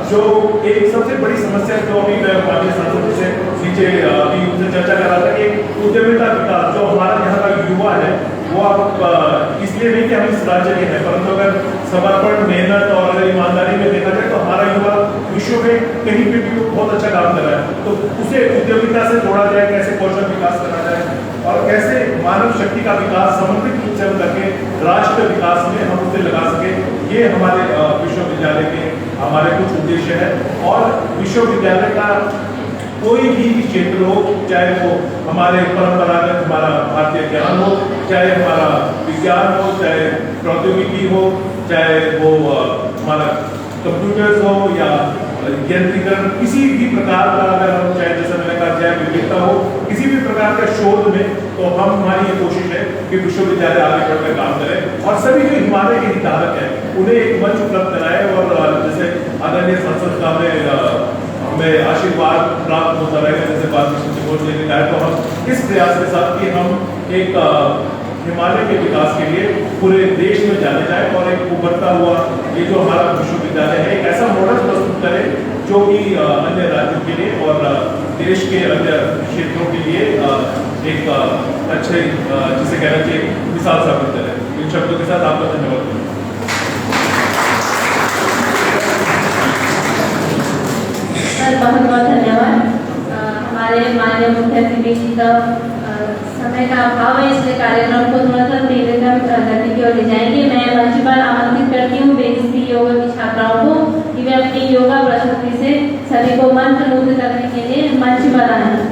जो एक सबसे बड़ी समस्या जो अभी मैं माननीय सांसद से नीचे अभी उनसे चर्चा कर रहा था कि उद्यमिता विकास जो हमारा यहाँ का युवा है वो अब इसलिए नहीं कि हम इस राज्य के हैं, परंतु अगर समर्पण, मेहनत और अगर ईमानदारी में देखा जाए तो हमारा युवा विश्व में कहीं पे भी बहुत अच्छा काम कर रहा है। तो उसे उद्यमिता से जोड़ा जाए, कैसे कौशल विकास करा जाए और कैसे मानव शक्ति का विकास समर्पित रूप से हम करके राष्ट्र विकास में हम उसे लगा सके, ये हमारे विश्वविद्यालय के हमारे कुछ उद्देश्य है। और विश्वविद्यालय का कोई भी क्षेत्र हो, चाहे वो हमारे परंपरागत हमारा भारतीय ज्ञान हो, चाहे हमारा विज्ञान हो, चाहे प्रौद्योगिकी हो, चाहे वो हमारा कंप्यूटर्स हो या यंत्रीकरण, किसी भी प्रकार का अगर हम चाहे जैसे मैंने कहा जैव विविधता हो, किसी भी प्रकार के शोध में, तो हम हमारी ये कोशिश है कि विश्वविद्यालय आगे बढ़कर काम करे और सभी जो हिमालय के हितधारक हैं उन्हें एक मंच उपलब्ध कराए। और जैसे आदरणीय संसद का हमें आशीर्वाद प्राप्त होता रहेगा, जैसे बात ने कहा, तो हम इस प्रयास के साथ कि हम एक हिमालय के विकास के लिए पूरे देश में जाने जाए और एक उभरता हुआ ये जो हमारा विश्वविद्यालय है एक ऐसा मॉडल प्रस्तुत करे जो कि अन्य राज्यों के लिए और देश के अन्य क्षेत्रों के लिए एक अच्छे जिसे कहना चाहिए मिसाल साबित करे। इन शब्दों के साथ आपका धन्यवाद। बहुत बहुत धन्यवाद। हमारे माननीय मुख्य अतिथि जी का समय का अभाव है, इसलिए कार्यक्रम को थोड़ा सा तेज गति की ओर ले जाएंगे। मैं मंच पर आमंत्रित करती हूँ बेइज्जती योगा की छात्राओं को कि वे अपनी योगा प्रस्तुति से सभी को मंत्रमुग्ध करने के लिए मंच पर आए।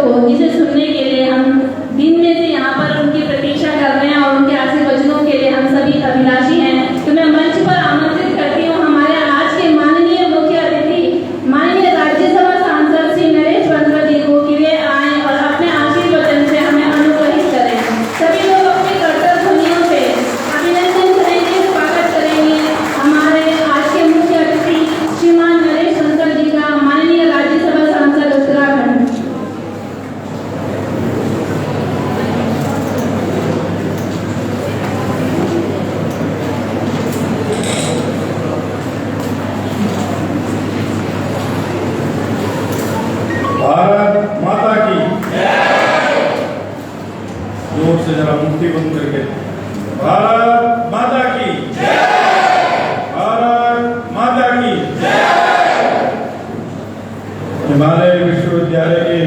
हो, जिसे सुनने के लिए हम दिन में से यहाँ पर उनकी प्रतीक्षा कर रहे हैं और उनके आशीर्वचनों के लिए हम सभी अभिलाषी हैं। तो मैं मंच पर आमंत्रित करती हूँ हमारे आज के माननीय मुख्य अतिथि माननीय राज्यसभा सांसद श्री नरेश बंसल जी को कि वे आए और अपने आशीर्वचन से हमें अनुग्रहित करें। सभी लोग अपनी कर्तव्य ध्वनियों से अभिनंदन करेंगे, स्वागत करेंगे हमारे आज के मुख्य अतिथि श्रीमान नरेश बंसल जी का, माननीय राज्यसभा सांसद उत्तराखंड। भारत माता की जोर से जरा मुट्ठी बंद करके, भारत माता की, भारत माता की। हिमालय विश्वविद्यालय के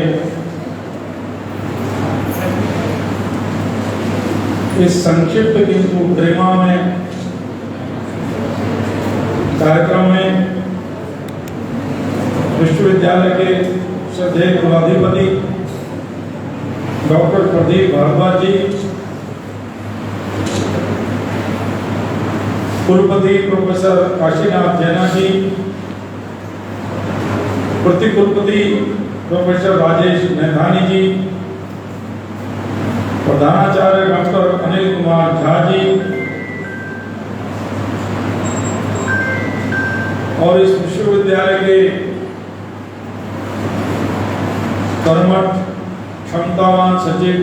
इस संक्षिप्त किंतु गरिमा में कार्यक्रम में विश्वविद्यालय के श्रद्धेय कुलाधिपति डॉक्टर प्रदीप भारद्वाज जी, कुलपति प्रोफेसर काशीनाथ जैना जी, प्रति कुलपति प्रोफेसर राजेश मेधानी जी, प्रधानाचार्य डॉक्टर अनिल कुमार झा जी और इस विश्वविद्यालय के कर्मठ क्षमतावान सचिव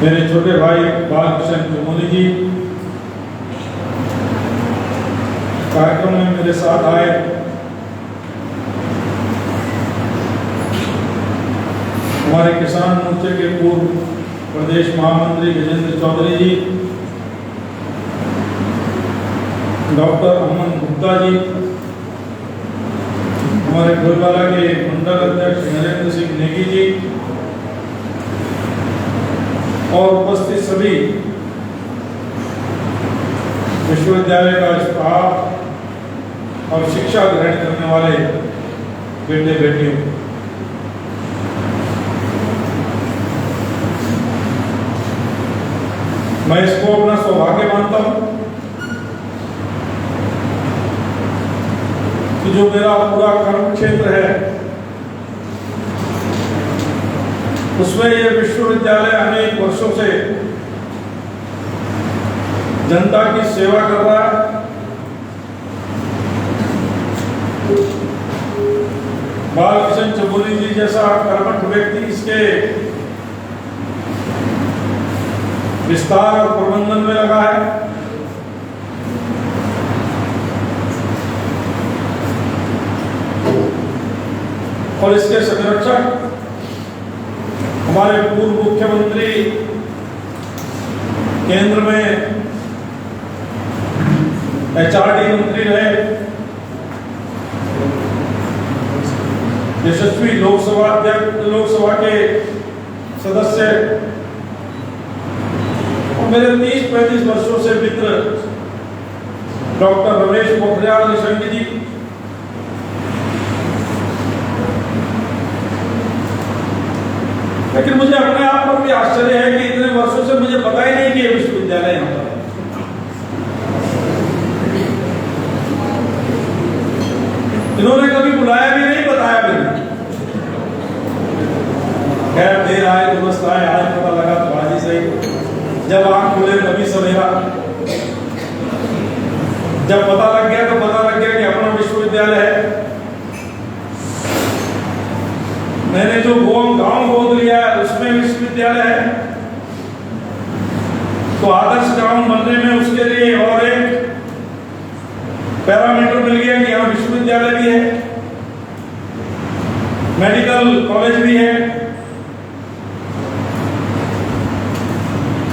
मेरे छोटे भाई बालकृष्ण चमोली जी, कार्यक्रम में मेरे साथ आए हमारे किसान मोर्चे के पूर्व प्रदेश महामंत्री गजेंद्र चौधरी जी, डॉक्टर अमन गुप्ता जी, हमारे गोलवाला के मंडल अध्यक्ष नरेंद्र सिंह नेगी जी और उपस्थित सभी विश्वविद्यालय का स्टाफ और शिक्षा ग्रहण करने वाले बेटे बेटियों, मैं इसको अपना सौभाग्य मानता हूं कि जो मेरा पूरा कर्म क्षेत्र है उसमें ये विश्वविद्यालय अनेक वर्षों से जनता की सेवा कर रहा है। बालकृष्ण चमोली जी जैसा कर्मठ व्यक्ति इसके विस्तार और प्रबंधन में लगा है। और इसके संरक्षक हमारे पूर्व मुख्यमंत्री, केंद्र में एचआरडी मंत्री रहे, यशस्वी लोकसभा के सदस्य और मेरे 30-35 वर्षों से मित्र डॉक्टर रमेश पोखरियाल निशंक जी, लेकिन मुझे अपने आप पर भी आश्चर्य है कि इतने वर्षों से मुझे पता ही नहीं कि ये विश्वविद्यालय यहाँ पर। इन्होंने कभी बुलाया भी नहीं, बताया भी नहीं। खैर देर आए दुरुस्त आए, आज पता लगा तो आज ही सही। जब आंख खुले तभी सवेरा, जब पता लग गया तो पता लग गया कि अपना विश्वविद्यालय है। मैंने जो गांव गोद लिया है उसमें विश्वविद्यालय है, तो आदर्श गांव बनने में उसके लिए और एक पैरामीटर मिल गया कि यहाँ विश्वविद्यालय भी है, मेडिकल कॉलेज भी है।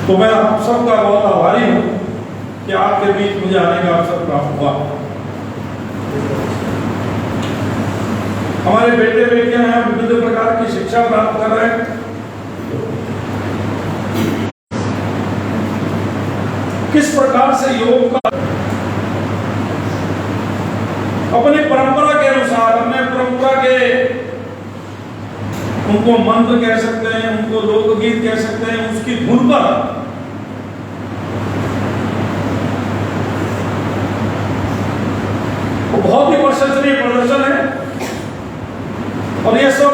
तो मैं आप सबका बहुत आभारी हूँ कि आपके बीच मुझे आने का अवसर प्राप्त हुआ। हमारे बेटे बेटियां हैं, विभिन्न प्रकार की शिक्षा प्राप्त कर रहे हैं। किस प्रकार से योग का अपनी परंपरा के अनुसार, अपने परंपरा के उनको मंत्र कह सकते हैं, उनको लोकगीत कह सकते हैं, उसकी धुन पर बहुत ही प्रशंसनीय प्रदर्शन है। और ये सब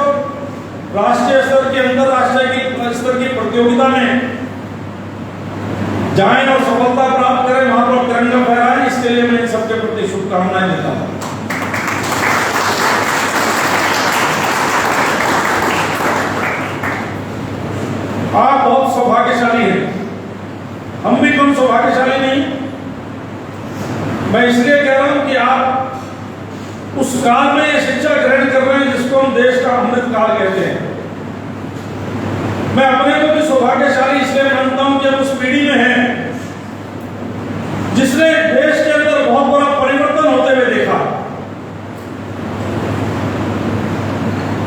राष्ट्रीय स्तर की, अंतरराष्ट्रीय स्तर की प्रतियोगिता में जाएं और सफलता प्राप्त करें, वहां पर तिरंगा फहराएं। इसके लिए मैं इन सबके प्रति शुभकामनाएं देता हूं। आप बहुत सौभाग्यशाली हैं, हम भी कम सौभाग्यशाली नहीं। मैं इसलिए कह रहा हूं कि आप उस काल में ये शिक्षा ग्रहण कर रहे हैं जिसको हम देश का अमृत काल कहते हैं। मैं अपने को भी सौभाग्यशाली इसलिए मानता हूं कि हम उस पीढ़ी में हैं जिसने देश के अंदर बहुत बड़ा परिवर्तन होते हुए देखा।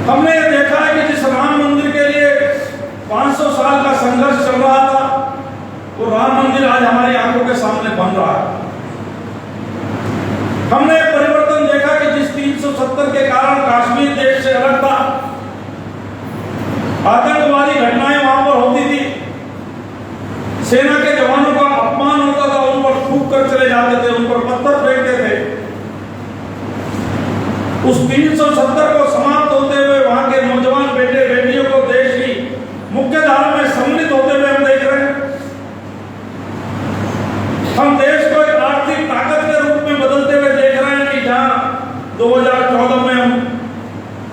हमने ये देखा है कि जिस राम मंदिर के लिए 500 साल का संघर्ष चल रहा था, वो राम मंदिर आज हमारी आंखों के सामने बन रहा है। हमने एक परिवर्तन देखा कि जिस 370 के कारण कश्मीर देश से अलग था, आतंकवादी घटनाएं वहां पर होती थी, सेना के जवानों का अपमान होता था, उन पर थूक कर चले जाते थे, उन पर पत्थर फेंकते थे। उस 370 को समाप्त होते हुए वहां के नौजवान बेटे बेटियों को देश की मुख्य धारा में सम्मिलित होते हुए हम देख रहे हैं। हम देश को एक आर्थिक ताकत के रूप में बदलते हुए देख रहे हैं कि जहां 2014 में हम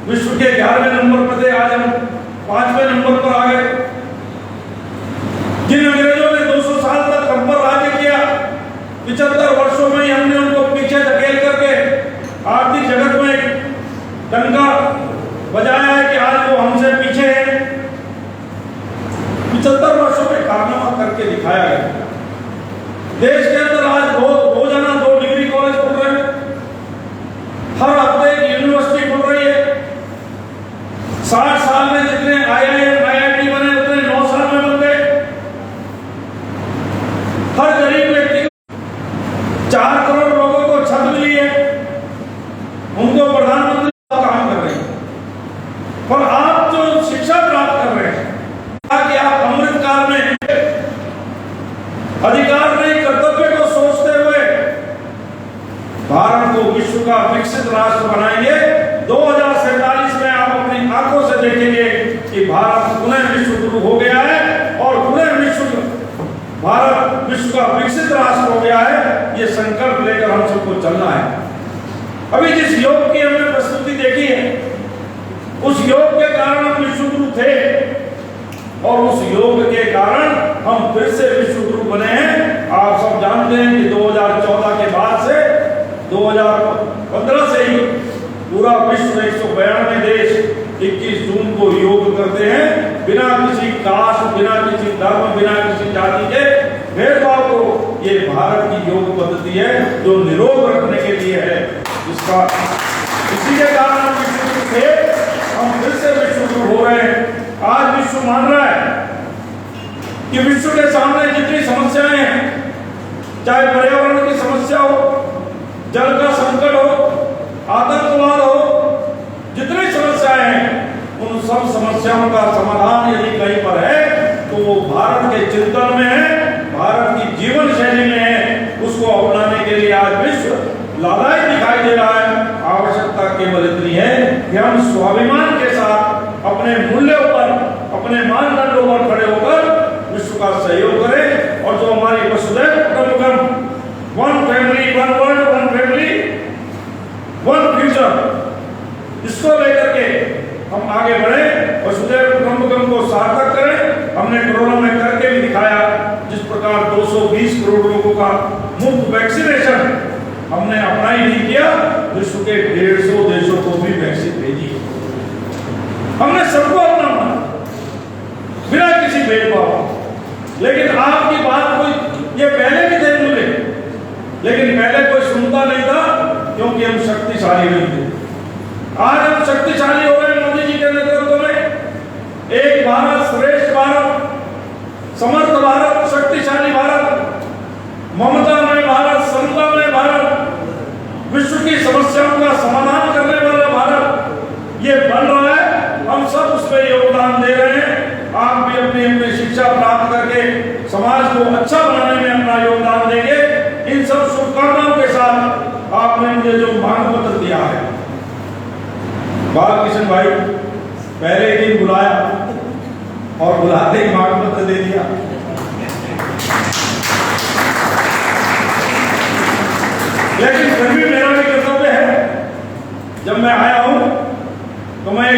विश्व के 11वें नंबर पर थे, आज हम 5वें नंबर पर आ गए। जिन अंग्रेजों ने 200 साल तक हम पर राज्य किया, 75 वर्षों में हमने उनको पीछे धकेल करके आर्थिक जगत में डंका बजाया है कि आज वो हमसे पीछे है। 75 वर्षों में कारनामा करके दिखाया गया। देश के अंदर आज रोजाना 2 डिग्री कॉलेज खुल रहे हैं, हर हफ्ते एक यूनिवर्सिटी खुल रही है। 60 साल में जितने IIM IIT बने उतने 9 साल में बन गए। हर गरीब व्यक्ति 4 करोड़ लोगों को छत मिली है, उनको प्रधानमंत्री काम कर रहे हैं। पर आप जो शिक्षा प्राप्त कर रहे हैं कि आप अमृत काल में अधिकार नहीं, कर्तव्य को सोचते हुए भारत को विश्व का विकसित राष्ट्र बनाएंगे। 2047 में आप अपनी आंखों से देखेंगे कि भारत पुनः विश्व गुरु हो गया है और पुनः भारत विश्व का विकसित राष्ट्र हो गया है। ये संकल्प लेकर हम सबको चलना है। अभी जिस योग की हमने प्रस्तुति देखी है, उस योग के कारण हम विश्व गुरु थे और उस योग के कारण हम फिर से विश्व गुरु बने हैं। आप सब जानते हैं कि 2014 के बाद से 2015 से ही पूरा विश्व 192 देश 21 जून को योग करते हैं, बिना किसी कास्ट, बिना किसी धर्म, बिना किसी जाति के भेदभाव को। ये भारत की योग पद्धति है जो निरोग रखने के लिए है, जिसका इसी के कारण हम विश्व गुरु थे, हम फिर से विश्व गुरु हो रहे हैं। आज विश्व मान रहा है कि विश्व के सामने जितनी समस्याएं हैं, चाहे पर्यावरण की समस्या हो, जल का संकट हो, आतंकवाद हो, जितनी समस्याएं हैं, उन सब समस्याओं का समाधान यदि कहीं पर है तो वो भारत के चिंतन में है, भारत की जीवन शैली में है। उसको अपनाने के लिए आज विश्व लालायित दिखाई दे रहा है। आवश्यकता केवल इतनी है कि हम स्वाभिमान के साथ अपने मूल्यों पर, अपने मानदंडों पर खड़े होकर विश्व का सहयोग करें। और जो हमारी वसुधैव कुटुंबकम, one family, one world, one family, one future, इसको लेकर के हम आगे बढ़े, वसुधैव कुटुंबकम को सार्थक करें। हमने कोरोना में करके भी दिखाया, जिस प्रकार 220 करोड़ लोगों का मुफ्त वैक्सीनेशन हमने अपना ही नहीं किया, विश्व के 150 देशों को भी वैक्सीन भेजी। हमने सबको अपना माना बिना किसी भेदभाव। लेकिन आपकी बात कोई, ये पहले भी थे मूल्य, लेकिन पहले कोई सुनता नहीं था क्योंकि हम शक्तिशाली नहीं थे। आज हम शक्तिशाली हो रहे हैं मोदी जी के नेतृत्व में। एक भारत श्रेष्ठ भारत, समर्थ भारत, शक्तिशाली भारत, ममतामय भारत, समतामय भारत, विश्व की समस्याओं का समाधान करने वाला भारत, ये बन रहा है। हम सब उसमें योगदान दे रहे हैं, आप भी अपनी अपनी शिक्षा प्राप्त करके समाज को अच्छा बनाने में अपना योगदान देंगे। इन सब शुभकामनाओं के साथ आपने मुझे जो मांग पत्र दिया है, बालकिशन भाई पहले ही दिन बुलाया और बुलाते ही मांग पत्र दे दिया। लेकिन फिर भी मेरा भी कर्तव्य है, जब मैं आया हूं तो मैं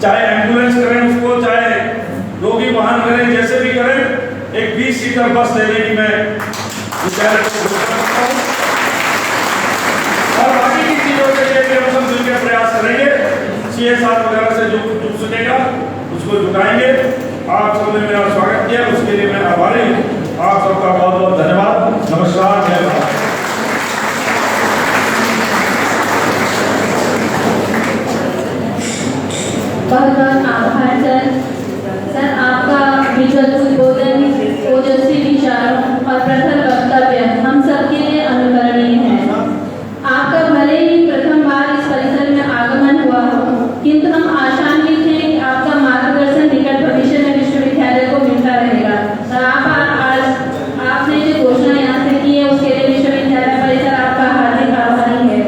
चाहे एम्बुलेंस करें उसको, चाहे रोगी वाहन करें, जैसे भी करें, एक 20 सीटर बस देने की मैं विचार करता हूं। और बाकी की चीजों के लिए भी हम सब मिलकर प्रयास करेंगे। CSR वगैरह से जो जुट सकेगा उसको जुटाएंगे। आप सबने मेरा स्वागत किया, उसके लिए मैं आभारी हूँ। आप सबका बहुत बहुत धन्यवाद। नमस्कार, जय भारत। बहुत बहुत आभार सर। आपका विजुअल उद्बोधन, ओजस्वी विचारों और प्रखर वक्तव्य हम सबके लिए अनुकरणीय है। आपका भले ही प्रथम बार इस परिसर में आगमन हुआ हो, किंतु हम आशान्वित हैं कि आपका मार्गदर्शन निकट भविष्य में विश्वविद्यालय को मिलता रहेगा। और आपने जो घोषणा यहाँ से की है उसके लिए विश्वविद्यालय परिसर आपका हार्दिक आभारी है।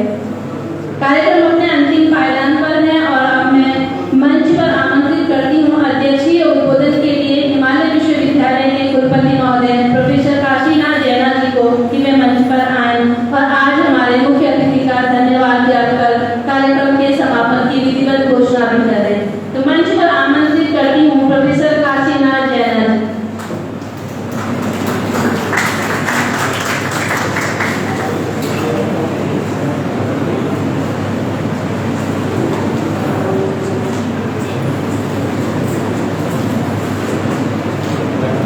कार्यक्रम अपने अंतिम पायदान पर है और अब मैं मंच पर आमंत्रित करती हूँ अध्यक्षीय उद्बोधन के लिए हिमालय विश्वविद्यालय के कुलपति महोदय प्रोफेसर काशीनाथ जैना जी को कि वे मंच पर आए और आज हमारे मुख्य अतिथि का धन्यवाद ज्ञापन कर कार्यक्रम के समापन की विधिवत घोषणा भी करें। तो मंच पर आमंत्रित करती हूँ प्रोफेसर काशीनाथ जैना जी।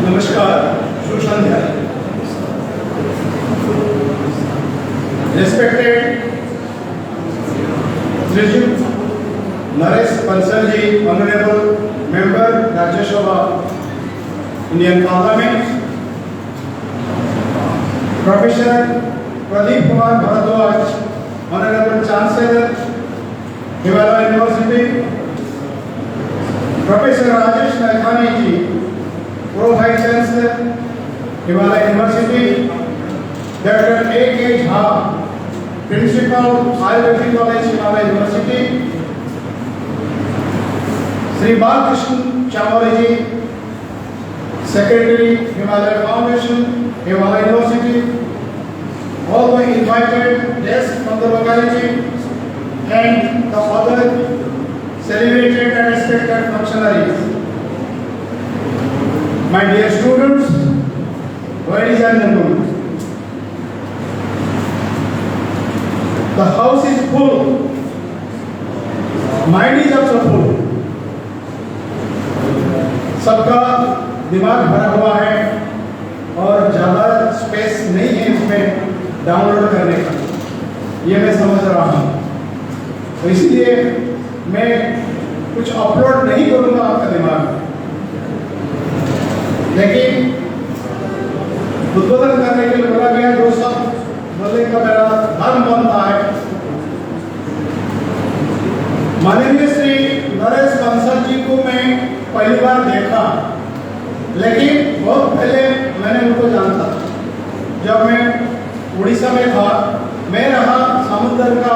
नमस्कार, शुभ संध्या। Respected Srijit Naresh Bansal ji, Honorable Member Rajya Sabha, Indian Parliament, Professor Pradeep Kumar Bharadwaj, Honorable Chancellor, Himalaya University, Professor Rajesh Nathani ji, Pro Vice Chancellor, Himalaya University, Dr. A.K. Jha, Principal, Ayurvedic College, Himalaya University, Sri Balkrishna Chamoli ji, Secretary, Himalaya Foundation, Himalaya University, all the invited guests from the locality, and the other celebrated and respected functionaries. My dear students, ladies and gentlemen, the house is full, mind is also full. सबका दिमाग भरा हुआ है और ज़्यादा space नहीं है इसमें डाउनलोड करने का, ये मैं समझ रहा हूँ। तो इसलिए मैं कुछ अपलोड नहीं करूँगा आपका दिमाग में, लेकिन उद्बोधन करने के लिए बोला गया जो सब बोलने का मेरा धर्म बनता है। माननीय श्री नरेश बंसल जी को मैं पहली बार देखा, लेकिन बहुत पहले मैंने उनको जानता था। जब मैं उड़ीसा में था, मैं रहा समुद्र का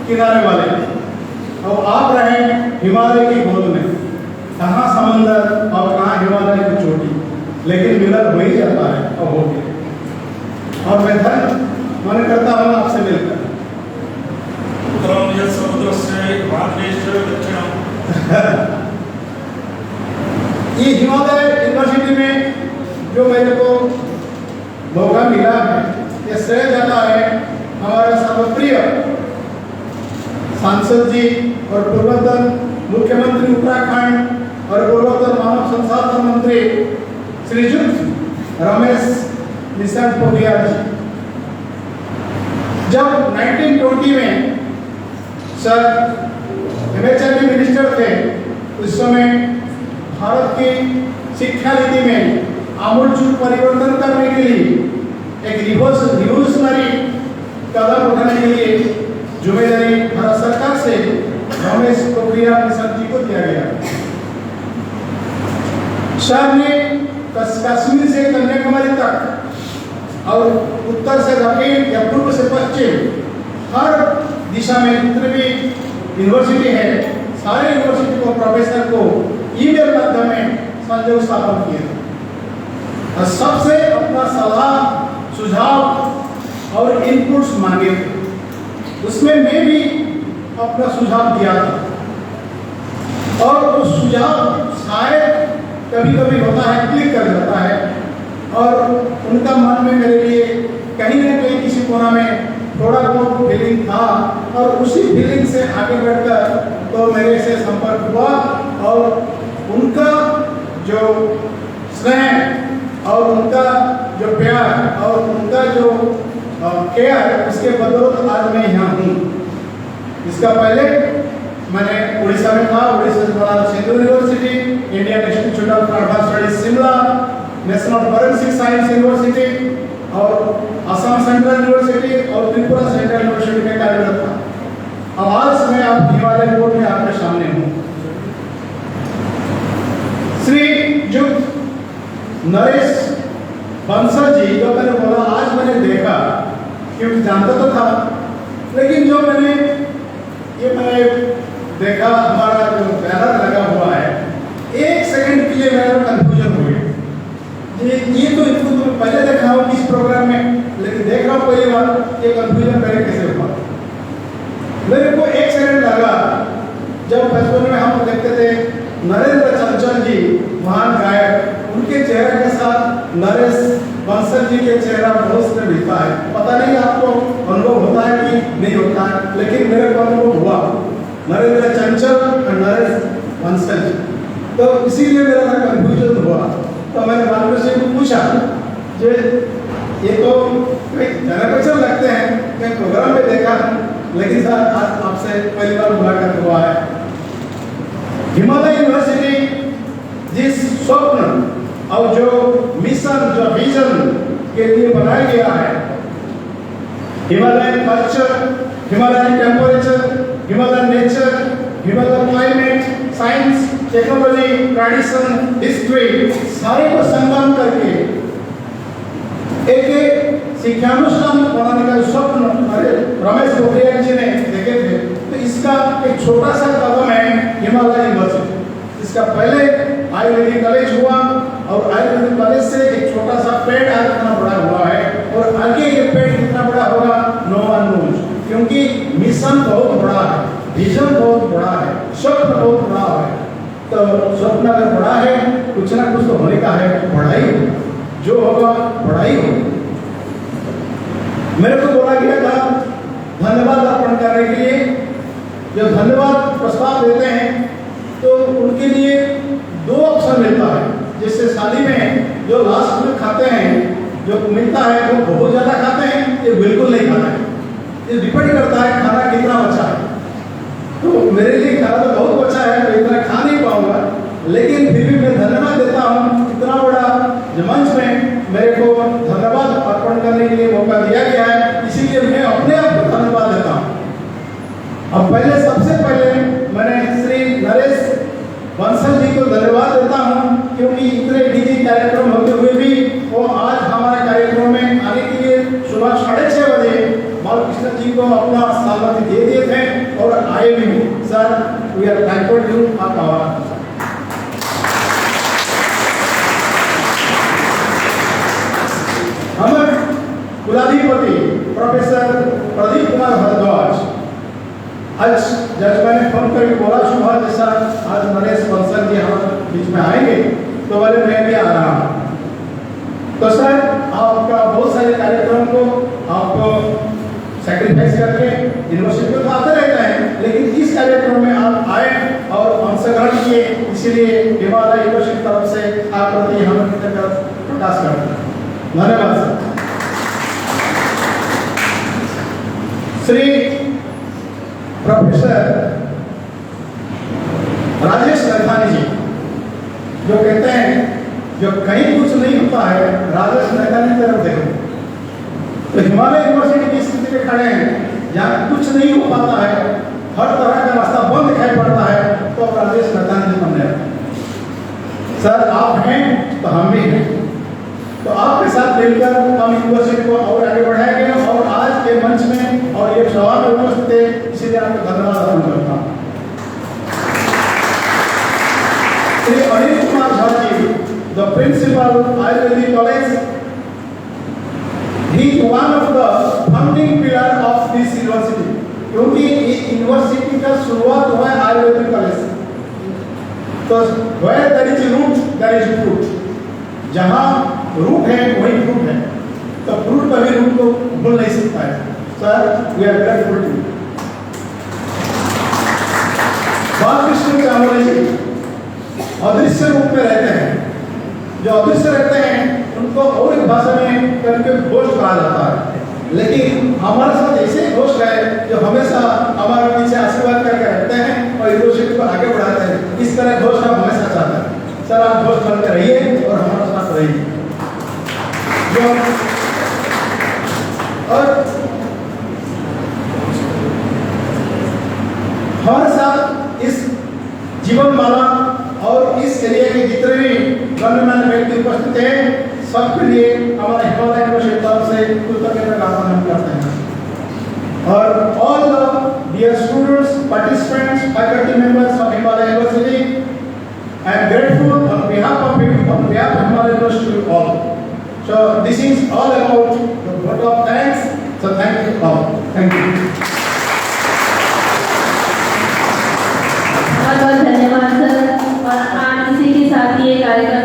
किनारे वाले और आप रहे हिमालय की गोद में। कहाँ समुद्र और कहाँ हिमालय की चोटी, लेकिन मिलन हो ही जाता है और हो गया। और मैं धन्य मन करता हूँ आपसे मिलकर। ये हिमालय यूनिवर्सिटी में जो मेरे को मौका मिला है, ये श्रेय जाता है हमारे सर्वप्रिय सांसद जी और पूर्वतन मुख्यमंत्री उत्तराखंड और पूर्वोत्तर मानव संसाधन मंत्री श्रीयुत रमेश निशंक पोखरियाल जी। जब 1920 में सर MHRD मिनिस्टर थे, उस समय भारत की शिक्षा नीति में आमूलचूल परिवर्तन करने के लिए एक रिवोल्यूशनरी कदम उठाने के लिए जिम्मेदारी भारत सरकार से रमेश पोखरियाल निशंक जी को दिया गया। सर ने कश्मीर से कन्याकुमारी तक और उत्तर से दक्षिण या पूर्व से पश्चिम हर दिशा में जितने भी यूनिवर्सिटी है सारे यूनिवर्सिटी को प्रोफेसर को ईमेल माध्यम में संयोग स्थापन किया और सबसे अपना सलाह सुझाव और इनपुट्स मांगे थे। उसमें मैं भी अपना सुझाव दिया था और वो सुझाव शायद कभी कभी होता है क्लिक कर जाता है और उनका मन में मेरे लिए कहीं ना कहीं किसी कोना में थोड़ा बहुत फीलिंग था और उसी फीलिंग से आगे बढ़कर तो मेरे से संपर्क हुआ और उनका जो स्नेह और उनका जो प्यार और उनका जो केयर उसके बदौलत आज मैं यहाँ हूँ। इसका पहले मैंने उड़ीसा में था, उड़ीसा से Banaras Hindu university, Indian institute of advance studies Shimla, national forensic science university और असम सेंट्रल यूनिवर्सिटी और त्रिपुरा सेंट्रल यूनिवर्सिटी में कार्यरत था। अब आज मैं आप हिमालय बोर्ड में आपके सामने हूँ। श्री युक्त नरेश बंसल जी जो मैंने बोला आज मैंने देखा क्योंकि जानता तो था लेकिन जो मैंने देखा हमारा जो बैनर लगा हुआ है एक सेकंड के लिए मेरा कंफ्यूजन हो गया। ये तो इसको तो पहले देखा हो किस प्रोग्राम में लेकिन देख रहा हूँ पहली बार ये कंफ्यूजन मेरे कैसे हुआ। मेरे को एक सेकंड लगा जब बचपन में हम देखते थे नरेंद्र चंचल जी महान गायक उनके चेहरे के साथ नरेश बंसल जी के चेहरा बहुत से मिलता है। पता नहीं आपको अनुभव होता है कि नहीं होता है लेकिन मेरे को अनुभव हुआ नरेंद्र चंचल और नरेश बंसल जी तो इसीलिए मेरा कंफ्यूजन हुआ। तो मैंने बालकृष्ण सिंह को पूछा जो ये तो जनकचर लगते हैं मैं प्रोग्राम में देखा लेकिन सर आज आपसे पहली बार मुलाकात हुआ है। हिमालय यूनिवर्सिटी जिस स्वप्न और जो मिशन जो विजन के लिए बनाया गया है Himalayan culture, Himalayan temperature, Himalayan nature, Himalayan climate, science, technology, tradition, history सारे को संगम करके एक शिक्षानुष्ठान बनाने का स्वप्न रमेश पोखरियाल जी ने देखे थे। तो इसका एक छोटा सा कदम है हिमालय यूनिवर्सिटी। इसका पहले आयुर्वेदिक कॉलेज हुआ और आयुर्वेदिक कॉलेज से एक छोटा सा पेड़ आज इतना बड़ा हुआ है और आगे ये पेड़ कितना बड़ा होगा नो वन नोज क्योंकि मिशन बहुत बड़ा है, विजन बहुत बड़ा है, स्वप्न बहुत बड़ा है। तो स्वप्न अगर बड़ा है कुछ ना कुछ तो होने का है, पढ़ाई जो होगा पढ़ाई होगी। मेरे को बोला गया था धन्यवाद अर्पण करने के लिए। जो धन्यवाद प्रस्ताव देते हैं तो उनके लिए 2 ऑप्शन मिलता है जिससे शादी में जो लास्ट में खाते हैं जो मिलता है वो बहुत ज़्यादा खाते हैं ये बिल्कुल नहीं खाते हैं। ये डिपेंड करता है खाना कितना बचा है। तो मेरे लिए खाना तो बहुत बचा है मैं इतना खा नहीं पाऊंगा लेकिन फिर भी मैं धन्यवाद देता हूँ। इतना बड़ा मंच में मेरे को धन्यवाद अर्पण करने के लिए मौका दिया गया है इसीलिए मैं अपने आप को धन्यवाद देता हूँ। अब पहले सबसे पहले मैंने श्री नरेश बंसल जी को धन्यवाद देता हूँ क्योंकि इतने बिजी कार्यक्रम होते हुए भी वो आज हमारे कार्यक्रम में आने के लिए सुबह 6:30 बजे बालकृष्ण जी को अपना सहमति दे दिए थे और आए भी sir we are thankful to आप। हमारे कुलाधिपति प्रोफेसर प्रदीप कुमार भारद्वाज आज जज मैंने फोन करके बोला सुबह जैसा आज नरेश बंसल जी हमारे बीच में आएंगे तो बोले मैं भी आ रहा हूँ। तो सर आपका बहुत सारे कार्यक्रम को आपको सेक्रीफाइस करके यूनिवर्सिटी में तो आते रहते हैं लेकिन इस कार्यक्रम में आप आए और अंशग्रहण किए इसीलिए हिमालय यूनिवर्सिटी तरफ से आप प्रति हम कृतज्ञता प्रकाश करते हैं। धन्यवाद सर। श्री प्रोफेसर राजेश नैथानी जी जो कहते हैं जो कहीं कुछ नहीं होता है राजेश नैथानी की तरफ देखो तो हिमालय यूनिवर्सिटी की स्थिति में खड़े हैं जहाँ कुछ नहीं हो पाता है हर तरह का रास्ता बंद दिखाई पड़ता है तो राजेश श्रद्धांजलि बन रहे सर आप हैं तो हम भी हैं, तो आपके साथ मिलकर हम यूनिवर्सिटी को और आगे बढ़ाएंगे और आज के मंच में और ये सभा में उपस्थित थे, इसीलिए आपको धन्यवाद अर्पण करता हूँ। Shri Anil Kumar Jha ji, the principal Ayurvedic college, he is one of the founding pillar of this university, क्योंकि इस यूनिवर्सिटी का शुरुआत हुआ है आयुर्वेदिक कॉलेज से। तो where there is root there is fruit, जहाँ रूट है वही फ्रूट है, तो फ्रूट कभी रूट को भूल नहीं सकता है। Sir we are grateful to you. Balkrishna Chawle ji अदृश्य रूप में रहते हैं, जो अदृश्य रहते हैं उनको और एक भाषा में करके घोष कहा जाता है, लेकिन हमारे साथ ऐसे घोष है जो हमेशा हमारे पीछे आशीर्वाद करके रहते हैं और यूनिवर्सिटी को आगे बढ़ाते हैं। इस तरह घोष हम हमेशा चाहते हैं। सर आप घोष बनते रहिए और हमारे साथ रहिए। और हमारे साथ इस जीवन माला और इस एरिया के जितने भी गणमान्य व्यक्ति उपस्थित हैं, सबके लिए हमारे हिमालय यूनिवर्सिटी तरफ से कृतज्ञता ज्ञापन हम करते हैं। और all the dear students, participants, faculty members of Himalaya university, I am grateful on behalf of Himalaya University to all. So this is all about the vote of thanks. So thank you all. Thank you. बहुत बहुत धन्यवाद sir. और आज इसी के साथ ये कार्यक्रम